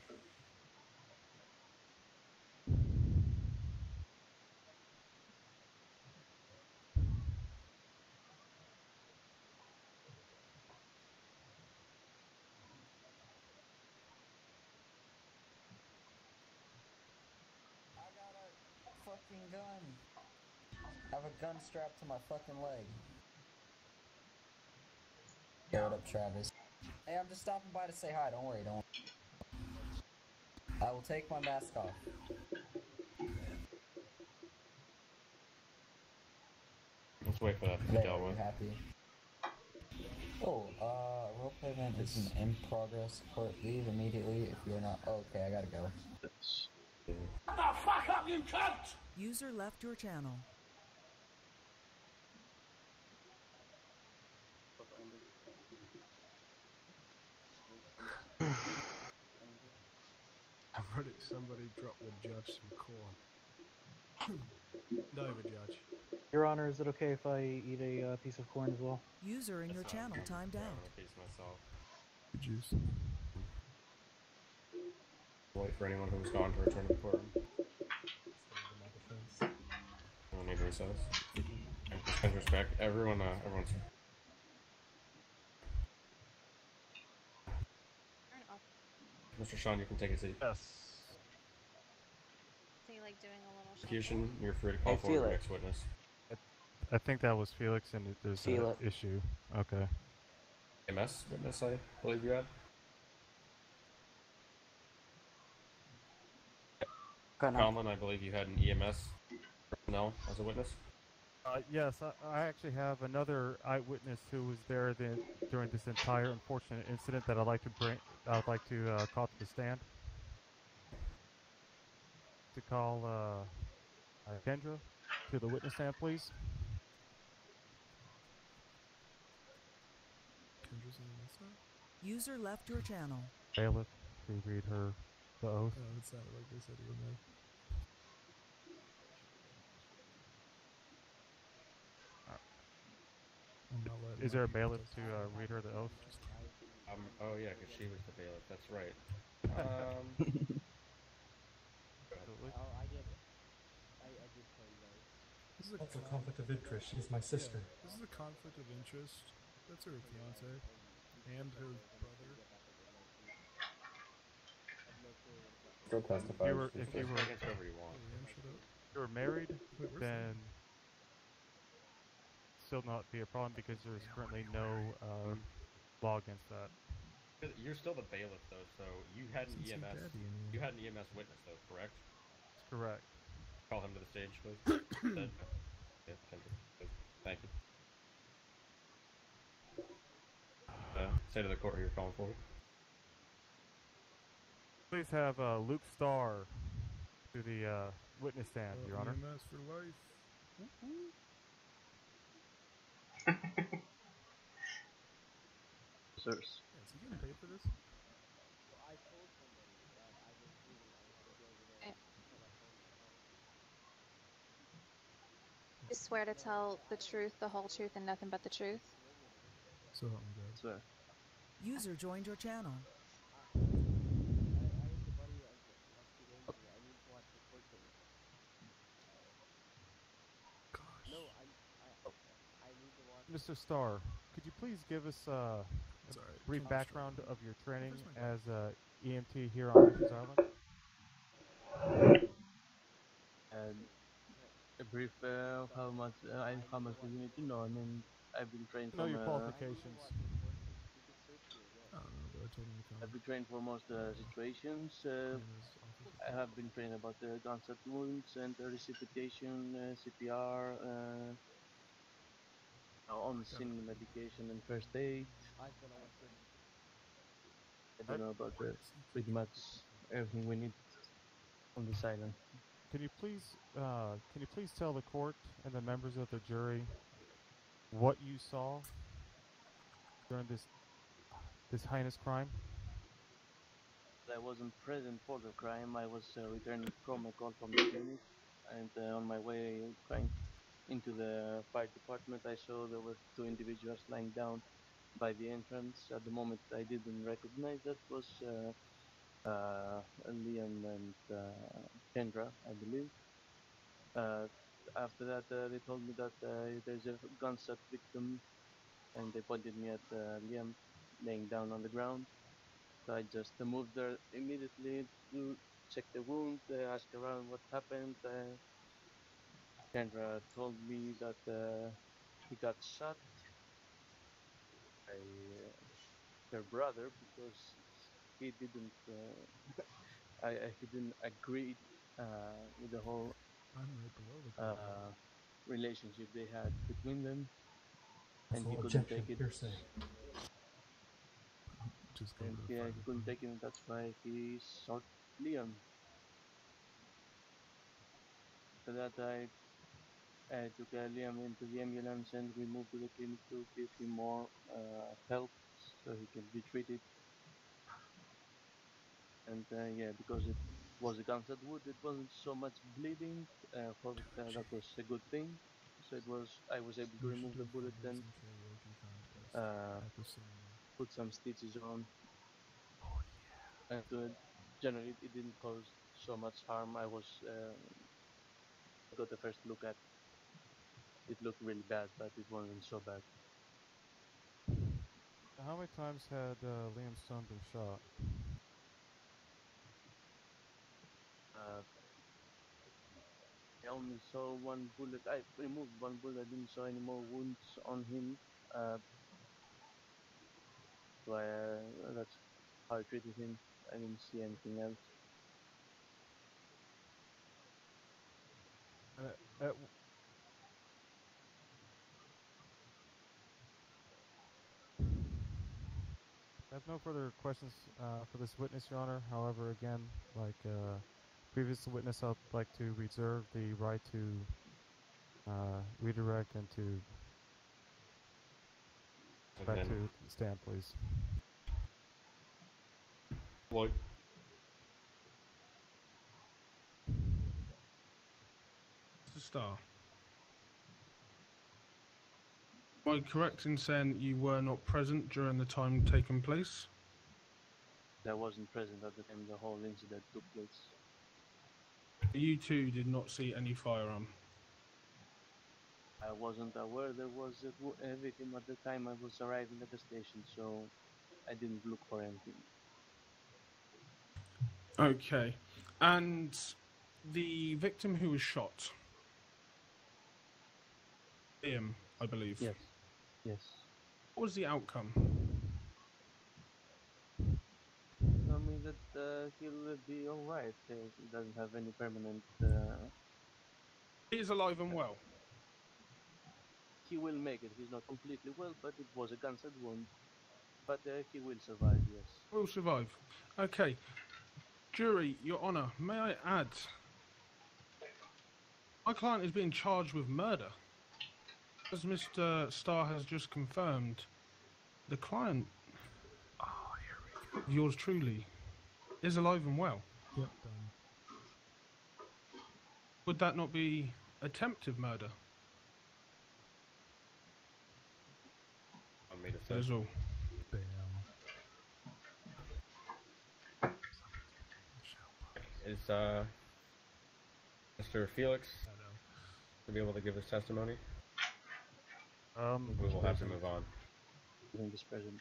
Fucking gun. I have a gun strapped to my fucking leg. Yo, what up, Travis? Hey, I'm just stopping by to say hi. Don't worry, don't. I will take my mask off. Let's wait for that to be dealt with. Happy. Oh, roleplay event is in progress. Court, leave immediately if you're not. Oh, okay, I gotta go. Shut the fuck up, you cunt! User left your channel. Somebody dropped the judge some corn. No, the judge. Your Honor, is it okay if I eat a piece of corn as well? User in your channel timed out. Myself. Juice. Wait for anyone who's gone to return to the courtroom. We'll need recess. And respect. Everyone's here. Mr. Sean, you can take a seat. Yes. So you like doing a little Execution, you're free to call forward your next witness. I think that was Felix, and there's an issue. Okay. EMS witness, I believe you had. Conlon, I believe you had an EMS personnel as a witness. Yes, I actually have another eyewitness who was there during this entire unfortunate incident that I'd like to call to the stand. To call Kendra to the witness stand, please. Kendra's on this side? User left your channel. Bailiff to read her the oath. Oh, it sounded like they said it was me. Is there a bailiff to read her the oath? Oh yeah, because she was the bailiff. That's right. This is a conflict of interest. She's my sister. This is a conflict of interest. That's her fiance and her brother. Still testify. If you were against whoever you want. if you were married, then still not be a problem because there is currently no law against that. You're still the bailiff though, so you had an EMS. You had an EMS witness though, correct? That's correct. Call him to the stage, please. Yeah, Kendrick, please. Thank you. Say to the court who you're calling for. Please have Luke Starr to the witness stand, Your Honor. EMS for life. Sirs. Is he getting paid for this? I told somebody that I was leaving. I had to go over there because I told my mom. I swear to tell the truth, the whole truth, and nothing but the truth. So help me God. Sir. User joined your channel. I was the buddy of Rusty Danger. I need to watch the court case. Gosh. No, I need to watch. Mr. Starr, could you please give us a brief background of your training as EMT here on Rikers Island? A brief how much do you need to know? I mean, I've been trained Know from your qualifications. I don't know, but I told him to come. I've been trained for most situations. I have been trained about gunshot wounds and resuscitation, CPR, on-scene medication and first aid. I've been on scene. I don't know about pretty much everything we need on this island. Can you please tell the court and the members of the jury what you saw during this heinous crime? I wasn't present for the crime. I was returning from a call from the clinic, and on my way into the fire department, I saw there were two individuals lying down by the entrance. At the moment, I didn't recognize that was Liam and Kendra, I believe. After that, they told me that there's a gunshot victim, and they pointed me at Liam laying down on the ground. So I just moved there immediately to check the wound, ask around what happened. Kendra told me that he got shot by her brother because he didn't he didn't agree with the whole I'm right below the relationship they had between them, and he Full couldn't objection, take it. hearsay. Just go And to the yeah, fire he couldn't take it, and that's why he shot Liam. After that, I took Liam into the ambulance, and we moved to the clinic to give him more help so he can be treated. And yeah, because it was a gunshot wound, it wasn't so much bleeding. That was a good thing. So I was able to remove the bullet and put some stitches on. Oh yeah. And generally, it didn't cause so much harm. I got the first look at. It looked really bad, but it wasn't so bad. How many times had Liam's son been shot? I only saw one bullet. I removed one bullet. I didn't saw any more wounds on him. So that's how I treated him. I didn't see anything else. I have no further questions for this witness, Your Honor. However, again, like previous witness, I'd like to reserve the right to redirect and to back to stand, please. Lloyd. Mr. Starr. Am I correct in saying you were not present during the time taking place? I wasn't present at the time the whole incident took place. You two did not see any firearm? I wasn't aware there was a victim at the time I was arriving at the station, so I didn't look for anything. Okay. And the victim who was shot, Liam, I believe. Yes. Yes. What was the outcome? I mean that he'll be all right. He doesn't have any permanent. He is alive and well. He will make it. He's not completely well, but it was a gunshot wound. But he will survive. Yes. Will survive. Okay. Jury, Your Honour, may I add, my client is being charged with murder. As Mr. Starr has just confirmed, the client, yours truly, is alive and well. Yep, done. Would that not be attempted murder? On me to That is all. Bam. Is Mr. Felix to be able to give his testimony? We will have to move on. This present.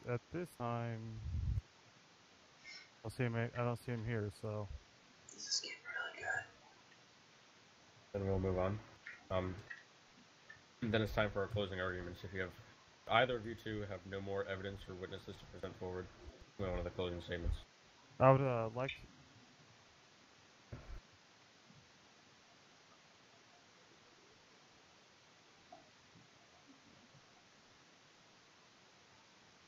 At this time, I don't see him here, so. This is getting really good. Then we'll move on. Then it's time for our closing arguments. If you have either of you two have no more evidence or witnesses to present forward, we go on to the closing statements. I would like.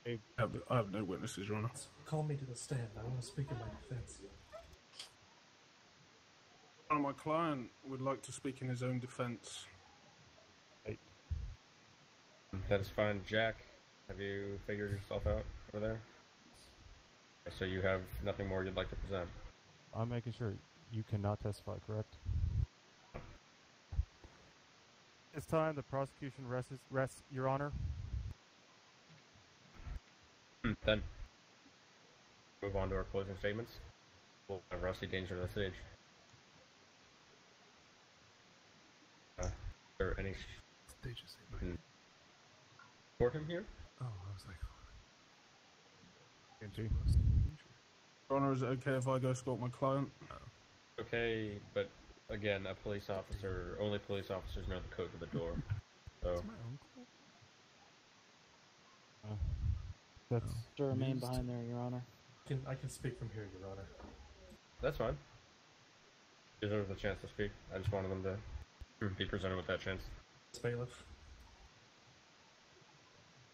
I have no witnesses, Your Honour. Call me to the stand. I want to speak in my defense. My client would like to speak in his own defense. That is fine. Jack, have you figured yourself out over there? So you have nothing more you'd like to present? I'm making sure you cannot testify, correct? It's time the prosecution rests, Your Honor. Then move on to our closing statements. We'll have Rusty Danger to the stage. Is there any support him here? Oh, I was like, Your Honour, is it okay if I go escort my client? Okay, but again, a police officer, only police officers know the code to the door. So. To remain behind there, Your Honor. I can speak from here, Your Honor. That's fine. Deserves a chance to speak. I just wanted them to be presented with that chance. Bailiff.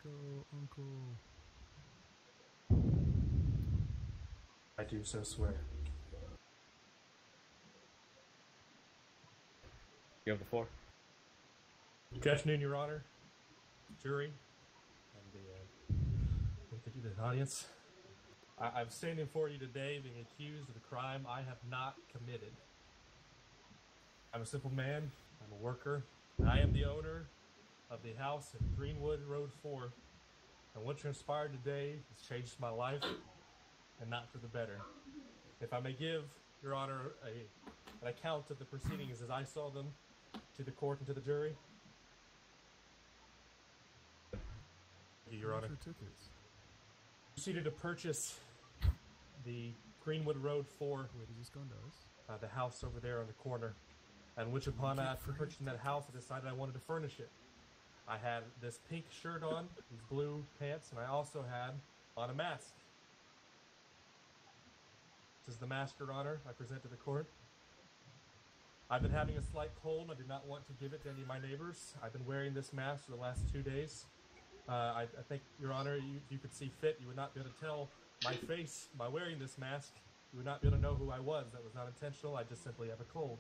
Go, Uncle. I do so swear. You have the floor. Good afternoon, Your Honor, jury, and the audience. I'm standing for you today being accused of a crime I have not committed. I'm a simple man, I'm a worker, and I am the owner of the house at Greenwood Road 4. And what transpired today has changed my life, and not for the better. If I may give, Your Honor, an account of the proceedings as I saw them to the court and to the jury. Thank you, Your Honor. Proceeded to purchase the Greenwood Road 4, the house over there on the corner, and which upon after purchasing that house, I decided I wanted to furnish it. I had this pink shirt on, these blue pants, and I also had on a mask. This is the mask, Your Honor, I present to the court. I've been having a slight cold. I did not want to give it to any of my neighbors. I've been wearing this mask for the last 2 days. I think, Your Honor, you could see fit. You would not be able to tell my face by wearing this mask. You would not be able to know who I was. That was not intentional. I just simply have a cold.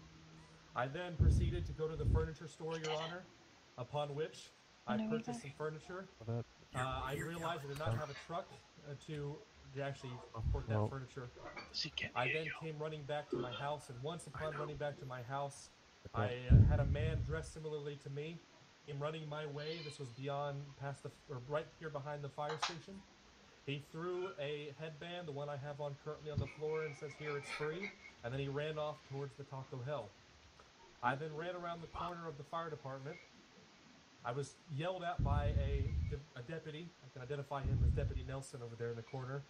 I then proceeded to go to the furniture store, Your Honor, upon which I purchased some furniture. I realized I did not have a truck to actually import that furniture. I then came running back to my house, and once upon running back to my house, I had a man dressed similarly to me came running my way. This was right here behind the fire station. He threw a headband, the one I have on currently on the floor, and says, "Here, it's free," and then he ran off towards the Taco Hell. I then ran around the corner of the fire department. I was yelled at by a deputy. I can identify him as Deputy Nelson over there in the corner.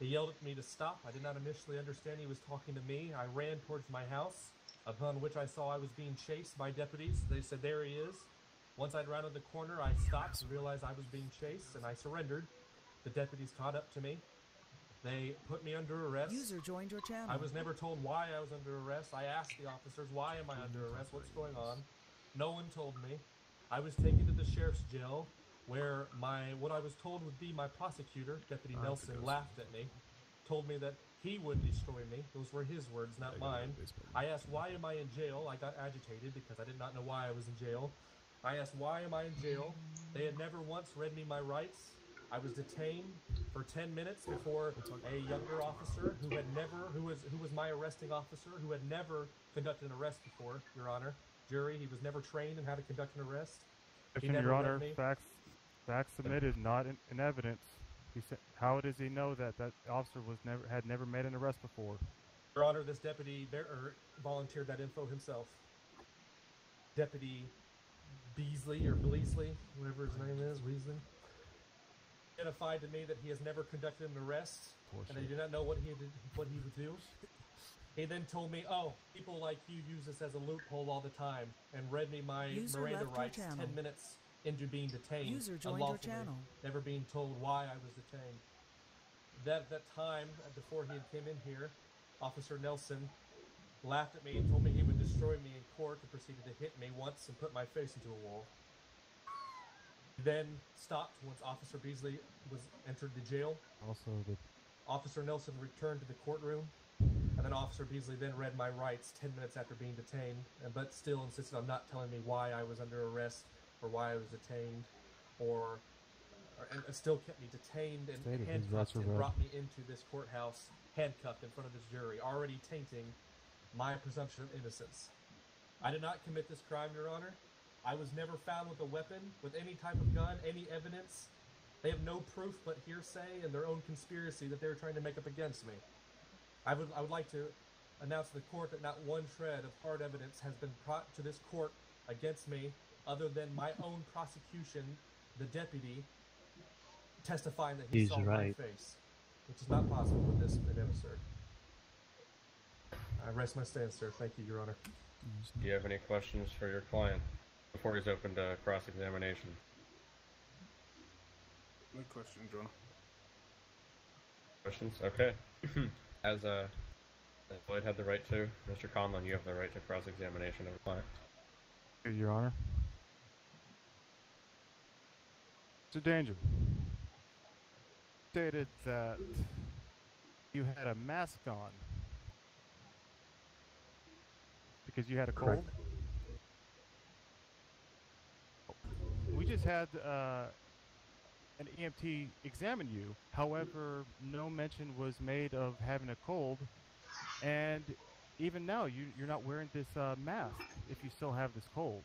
He yelled at me to stop. I did not initially understand he was talking to me. I ran towards my house, upon which I saw I was being chased by deputies. They said, there he is. Once I'd rounded the corner, I stopped and realized I was being chased, and I surrendered. The deputies caught up to me. They put me under arrest. User joined your channel. I was never told why I was under arrest. I asked the officers, why am I under arrest? What's going on? No one told me. I was taken to the sheriff's jail, where what I was told would be my prosecutor, Deputy Nelson, laughed at me, told me that he would destroy me. Those were his words, not mine. I asked, why am I in jail? I got agitated because I did not know why I was in jail. I asked, why am I in jail? They had never once read me my rights. I was detained for 10 minutes before a younger officer who was my arresting officer, who had never conducted an arrest before, Your Honor. Jury, he was never trained in how to conduct an arrest. Your Honor, facts submitted, not in evidence. He said, how does he know that that officer had never made an arrest before? Your Honor, this deputy volunteered that info himself. Deputy Beasley or Bleasley, whatever his name is, Weasley, identified to me that he has never conducted an arrest, and I do not know what he would do. He then told me, oh, people like you use this as a loophole all the time, and read me my Miranda rights 10 minutes into being detained. User joined your channel. Never being told why I was detained. At that time, before he had came in here, Officer Nelson laughed at me and told me he would destroy me in court, and proceeded to hit me once and put my face into a wall. He then stopped once Officer Beasley entered the jail. Officer Nelson returned to the courtroom, and then Officer Beasley then read my rights 10 minutes after being detained, but still insisted on not telling me why I was under arrest or why I was detained, and still kept me detained and handcuffed and brought me into this courthouse handcuffed in front of this jury, already tainting my presumption of innocence. I did not commit this crime, Your Honor. I was never found with a weapon, with any type of gun, any evidence. They have no proof but hearsay and their own conspiracy that they were trying to make up against me. I would like to announce to the court that not one shred of hard evidence has been brought to this court against me, other than my own prosecution, the deputy, testifying that he saw my face, which is not possible with this evidence, sir. I rest my stand, sir. Thank you, Your Honor. Do you have any questions for your client before he's open to cross-examination? No question, John. Questions? Okay. As Lloyd had the right to, Mr. Conlon, you have the right to cross-examination of the client. Your Honor. Mr. Danger stated that you had a mask on because you had a cold. We just had an EMT examine you. However, no mention was made of having a cold, and even now you're not wearing this mask if you still have this cold.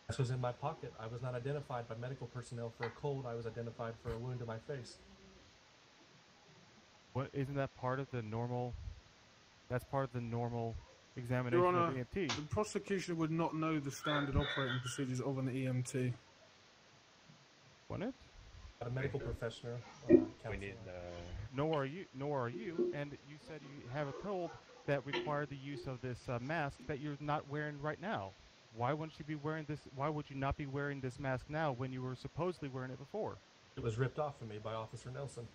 This was in my pocket. I was not identified by medical personnel for a cold. I was identified for a wound to my face. What, isn't that part of the normal? That's part of the normal examination Your Honor, of EMT. the prosecution would not know the standard operating procedures of an EMT. Wouldn't it? A medical professional. We need. Nor are you. And you said you have a cold that required the use of this mask that you're not wearing right now. Why wouldn't you be wearing this? Why would you not be wearing this mask now when you were supposedly wearing it before? It was ripped off of me by Officer Nelson.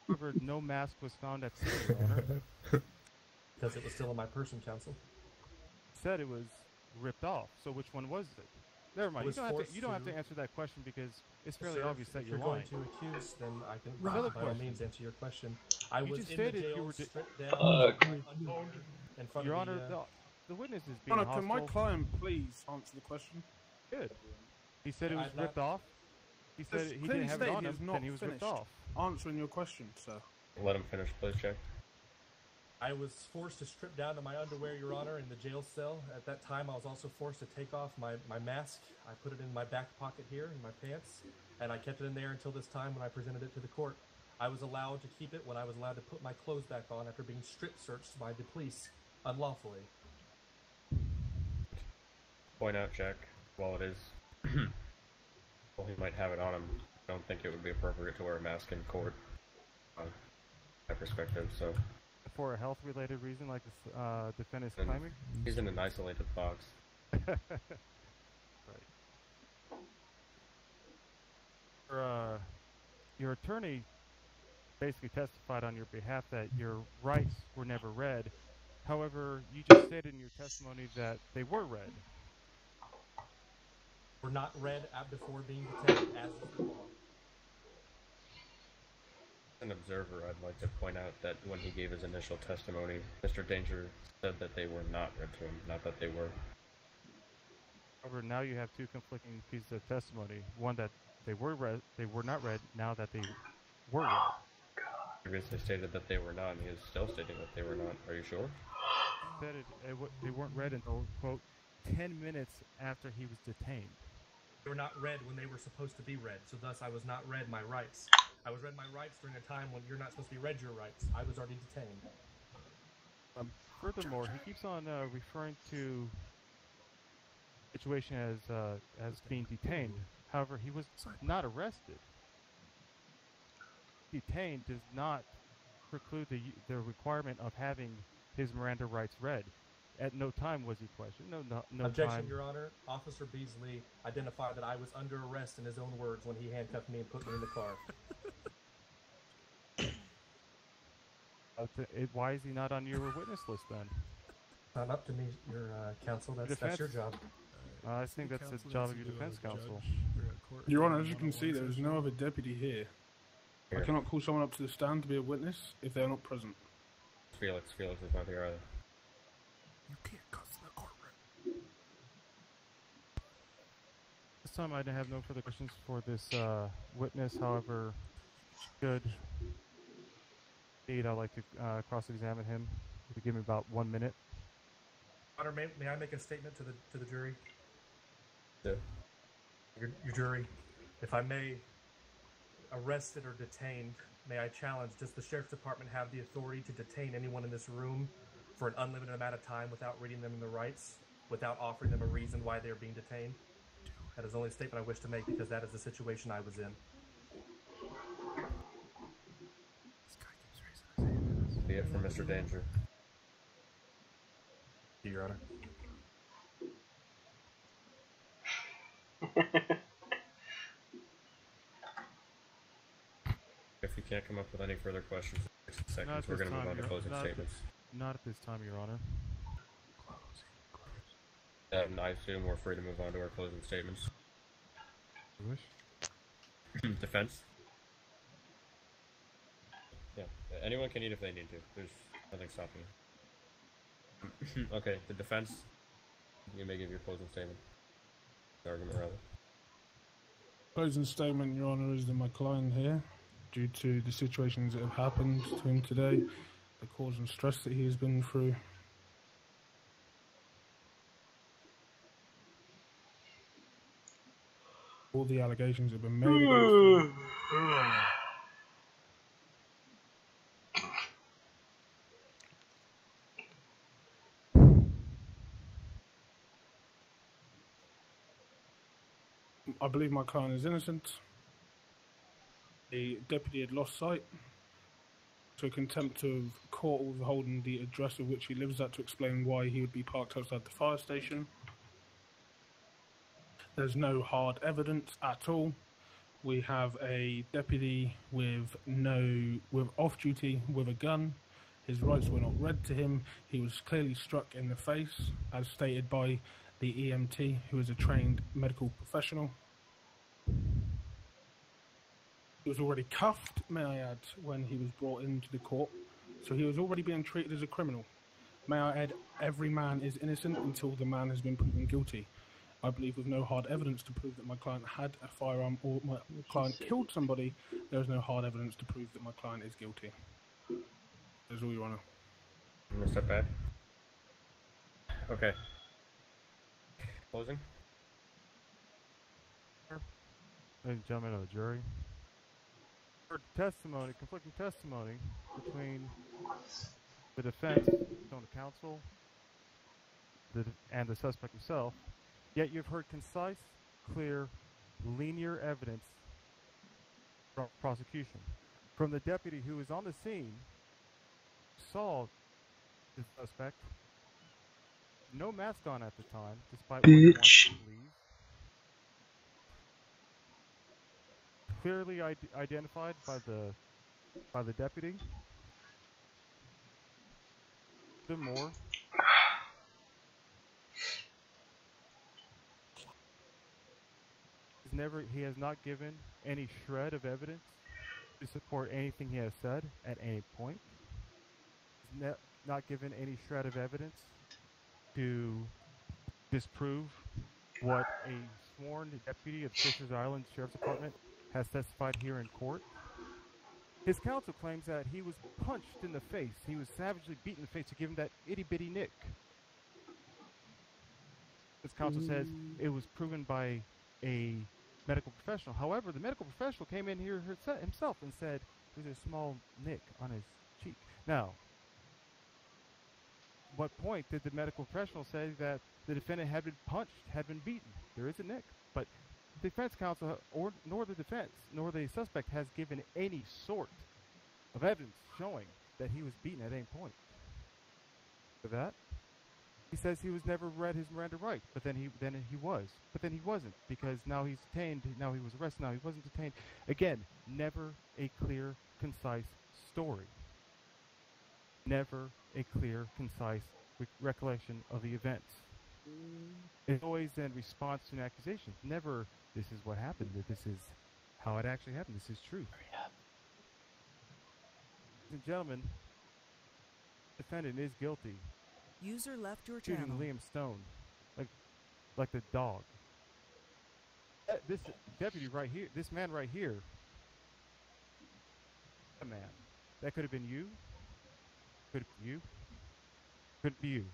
However, no mask was found at scene, Your Honor. Because it was still in my person, counsel. Said it was ripped off. So which one was it? Never mind. You don't have to answer that question because it's fairly obvious that you're lying. If you're going to accuse, then I can by all means answer your question. I was just in stated the jail, you were stripped down, in front Your of Honor, the witness is being Your Honor, hostile. can my client please answer the question? Good. He said it was ripped off. He said he didn't have it on him, then he was ripped off. Answering your question, sir. Let him finish, please, Jack. I was forced to strip down to my underwear, Your Honor, in the jail cell. At that time, I was also forced to take off my mask. I put it in my back pocket here, in my pants, and I kept it in there until this time when I presented it to the court. I was allowed to keep it when I was allowed to put my clothes back on after being strip searched by the police unlawfully. Point out, Jack, while it is, well, he might have it on him, I don't think it would be appropriate to wear a mask in court. My perspective, so. For a health-related reason, like this defendant is And claiming? he's in an isolated box. Right. Your attorney basically testified on your behalf that your rights were never read. However, you just stated in your testimony that they were read. Were not read before being detained, as is the law. As an observer, I'd like to point out that when he gave his initial testimony, Mr. Danger said that they were not read to him, not that they were. However, now you have two conflicting pieces of testimony. One that they were not read. Now that they were read. Previously stated that they were not, and he is still stating that they were not. Are you sure? Said they weren't read until, quote, 10 minutes after he was detained. They were not read when they were supposed to be read, so thus I was not read my rights. I was read my rights during a time when you're not supposed to be read your rights. I was already detained. Furthermore, he keeps on referring to the situation as being detained. However, he was not arrested. Detained does not preclude the requirement of having his Miranda rights read. At no time was he questioned. No Objection, time. Your Honor. Officer Beasley identified that I was under arrest in his own words when he handcuffed me and put me in the car. Why is he not on your witness list then? Not up to me, Your counsel. That's your job. I think that's the job of your defense counsel. Your Honor, as you can see, there is no other deputy here. I cannot call someone up to the stand to be a witness if they are not present. Felix is not here either. You can't cuss in the courtroom. This time I have no further questions for this witness. However, should I'd like to cross-examine him. If you give me about 1 minute. Honor, may I make a statement to the jury? Yeah. Your jury, if I may, arrested or detained, may I challenge, does the Sheriff's Department have the authority to detain anyone in this room for an unlimited amount of time without reading them their rights, without offering them a reason why they are being detained? That is the only statement I wish to make because that is the situation I was in. Be it for Mr. Danger. Your Honor. If you can't come up with any further questions in 60 seconds, we're going to move on to closing statements. Not at this time, Your Honor. And I assume we're free to move on to our closing statements. You wish? Defense? Yeah, anyone can eat if they need to. There's nothing stopping you. Okay, the defense, you may give your closing statement. The argument, rather. Closing statement, Your Honor, is that my client here, due to the situations that have happened to him today, the cause and stress that he has been through, all the allegations have been made against him. I believe my client is innocent. The deputy had lost sight to a contempt of court withholding the address of which he lives at to explain why he would be parked outside the fire station. There's no hard evidence at all. We have a deputy with off duty with a gun. His rights were not read to him. He was clearly struck in the face, as stated by the EMT, who is a trained medical professional. He was already cuffed, may I add, when he was brought into the court. So he was already being treated as a criminal. May I add, every man is innocent until the man has been proven guilty. I believe with no hard evidence to prove that my client had a firearm or my client killed somebody, there is no hard evidence to prove that my client is guilty. That's all, Your Honor. I'm going to step back. Okay. Closing? Ladies and gentlemen of the jury, heard conflicting testimony between the defense, on the counsel, and the suspect himself. Yet you've heard concise, clear, linear evidence prosecution. From the deputy who was on the scene, saw the suspect, no mask on at the time, despite what he wants to believe. Clearly identified by the deputy. More. He has not given any shred of evidence to support anything he has said at any point. He's not given any shred of evidence to disprove what a sworn deputy of Fisher's Island Sheriff's Department has testified here in court. His counsel claims that he was punched in the face. He was savagely beaten in the face to give him that itty-bitty nick. His counsel says it was proven by a medical professional. However, the medical professional came in here himself and said there's a small nick on his cheek. Now, what point did the medical professional say that the defendant had been punched, had been beaten? There is a nick, but the defense counsel, nor the defense, nor the suspect has given any sort of evidence showing that he was beaten at any point. For that, he says he was never read his Miranda right, but then he was, but then he wasn't, because now he's detained. Now he was arrested. Now he wasn't detained. Again, never a clear, concise story. Never a clear, concise recollection of the events. It's always in response to an accusation. Never, this is what happened. This is how it actually happened. This is truth. Ladies and gentlemen, the defendant is guilty. User left your Shooting channel. Liam Stone, like the dog. This deputy right here, this man right here, a man. That could have been you. Could have been you. Could be you.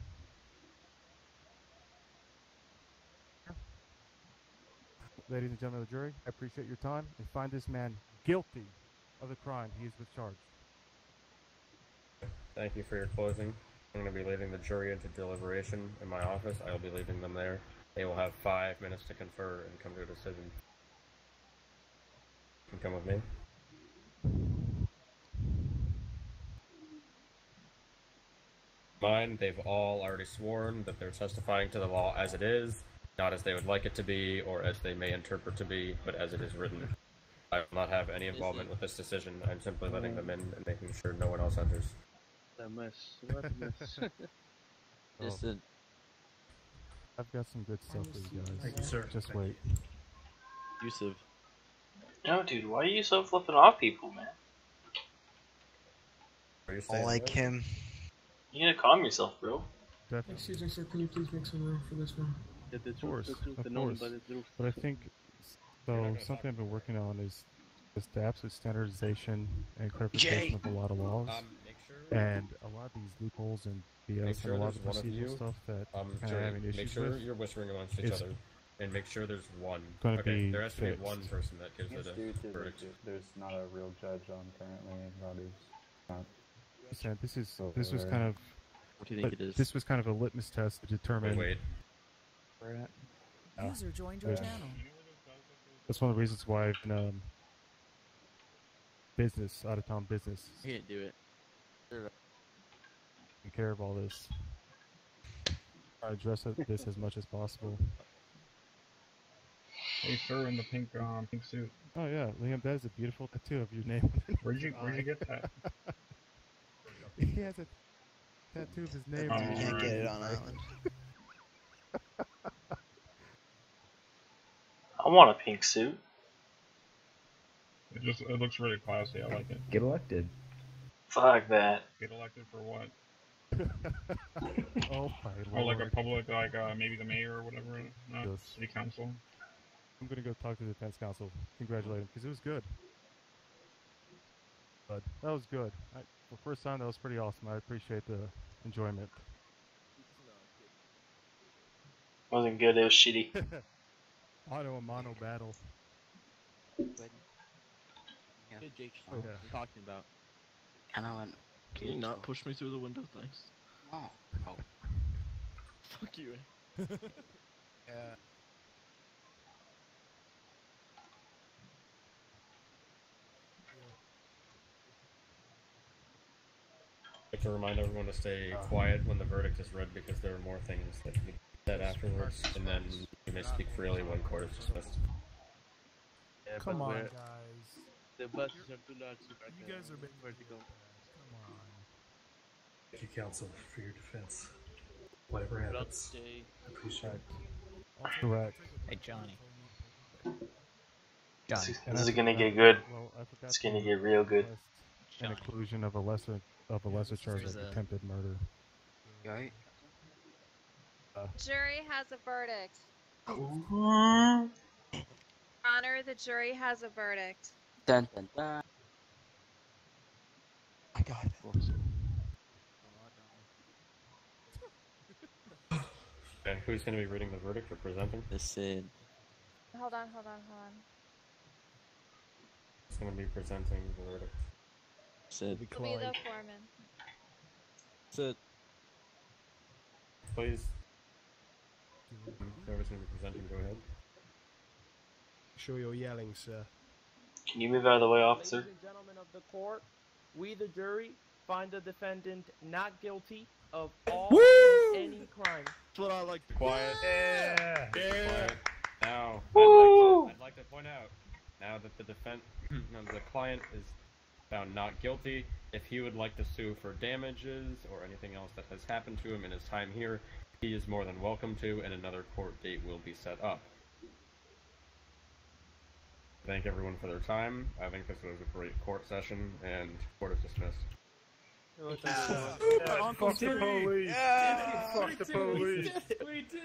Ladies and gentlemen of the jury, I appreciate your time and find this man guilty of the crime he is discharged. Thank you for your closing. I'm going to be leaving the jury into deliberation in my office. I will be leaving them there. They will have 5 minutes to confer and come to a decision. You can come with me. Mine, they've all already sworn that they're testifying to the law as it is, not as they would like it to be or as they may interpret to be, but as it is written. I will not have any involvement with this decision. I'm simply letting them in and making sure no one else enters. A mess. What a mess. Listen. I've got some good stuff for you guys. Thank you, sir. Just wait. Yusuf. No, dude, why are you so flipping off people, man? I like him. You gotta calm yourself, bro. Definitely. Excuse me, sir. Can you please make some room for this one? Of course. But I think, so something I've been working on is just the absolute standardization and clarification of a lot of laws. And a lot of these loopholes and BS and a lot of the procedural stuff that kind of having issues make sure with. you're whispering amongst each other, and make sure there's one. Gonna be there has to be fixed. one person that gives it a verdict. There's not a real judge on currently. Robbie's not. This was kind of. What do you think it is? This was kind of a litmus test to determine. Wait. Where at? User joined your channel. That's one of the reasons why I've been business, out of town business. You can't do it. Taking care of all this. Try to address this as much as possible. Hey, sir, in the pink suit. Oh yeah, Liam, that is a beautiful tattoo of your name. Where'd you get that? He has a tattoo of his name. You can't get it on Island. I want a pink suit. It looks really classy. I like it. Get elected. Fuck that. Get elected for what? Oh my lord. Oh, like a public, maybe the mayor or whatever. Not Yes. city council. I'm gonna go talk to the defense counsel. Congratulate him because it was good. But that was good. For the first time, that was pretty awesome. I appreciate the enjoyment. Wasn't good, it was shitty. Auto and mono battle. Hey, Jake, Oh, yeah. what are you talking about? I know. Can you not push me through the window, thanks? Oh. Fuck you. Yeah. like to remind everyone to stay quiet when the verdict is read because there are more things that can be said afterwards, and then you may speak freely when court is dismissed. Yeah, Come but on, we're- guys. The buses are too large to park. You guys are making where to go. Come on. Thank you, counsel, for your defense. Whatever happens, Jay. appreciate it. Correct. Hey, Johnny. This is gonna get good. Well, I forgot It's gonna to, get real good. request An inclusion of a lesser charge of attempted murder. Right. Jury has a verdict. Ooh. Honor, the jury has a verdict. Dun dun dun. I got it. And who's going to be reading the verdict or presenting? The Sid. Hold on. Who's going to be presenting the verdict? Sid. It'll be the foreman. Sid. Please. Whoever's going to be presenting, go ahead. Sure you're yelling, sir. Can you move out of the way, officer? Ladies and gentlemen of the court, we the jury find the defendant not guilty of all and any crime. That's what I like to Quiet. Yeah. Quiet. Now, I'd like to point out, now that the the client is found not guilty, if he would like to sue for damages or anything else that has happened to him in his time here, he is more than welcome to, and another court date will be set up. Thank everyone for their time. I think this was a great court session, and court is dismissed. Fuck the police! Fuck the police!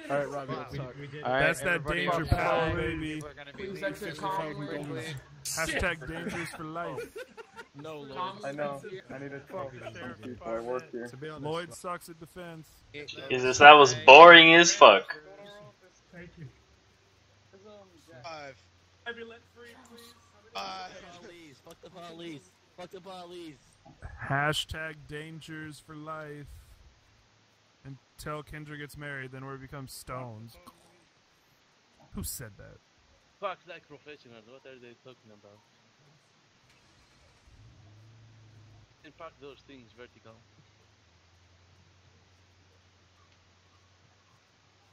Alright, Robbie, let's talk. That's that danger power, baby. Please exit calmly, please. Hashtag dangerous for life. No, Lloyd. I know. I need to talk. I work here. Lloyd sucks at defense. Jesus, that was boring as fuck. Thank you. 5. Have you let free, please? Fuck the police. Fuck the police. Hashtag dangers for life. Until Kendra gets married, then we become stones. Who said that? Fuck like professionals. What are they talking about? And park those things vertical.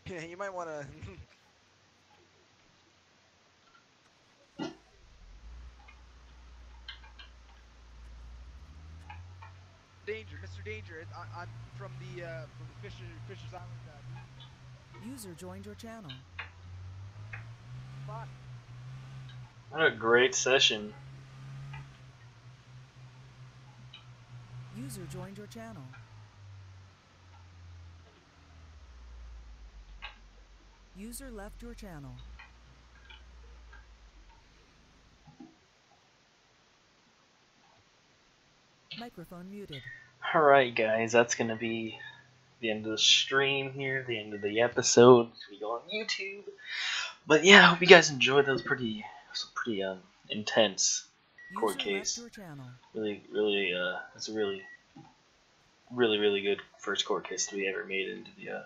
Yeah, you might want to. Danger, Mr. Danger. I'm from the Fisher's Island. User joined your channel. Fuck. What a great session. User joined your channel. User left your channel. Microphone muted. Alright guys, that's gonna be the end of the stream here, the end of the episode. We go on YouTube. But yeah, I hope you guys enjoyed. That was pretty intense court case. Really, it's a really good first court case that we ever made into the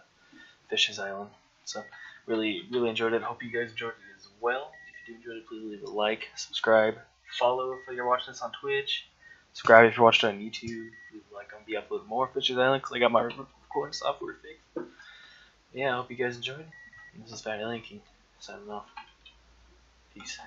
Fisher's Island. So really enjoyed it. Hope you guys enjoyed it as well. If you do enjoy it, please leave a like, subscribe, follow if you're watching this on Twitch. Subscribe if you're watching it on YouTube. Leave a like. I'm gonna be uploading more Fisher's Island because I got my recording software fixed. Yeah, I hope you guys enjoyed. This is Fat Alien King signing off. Peace.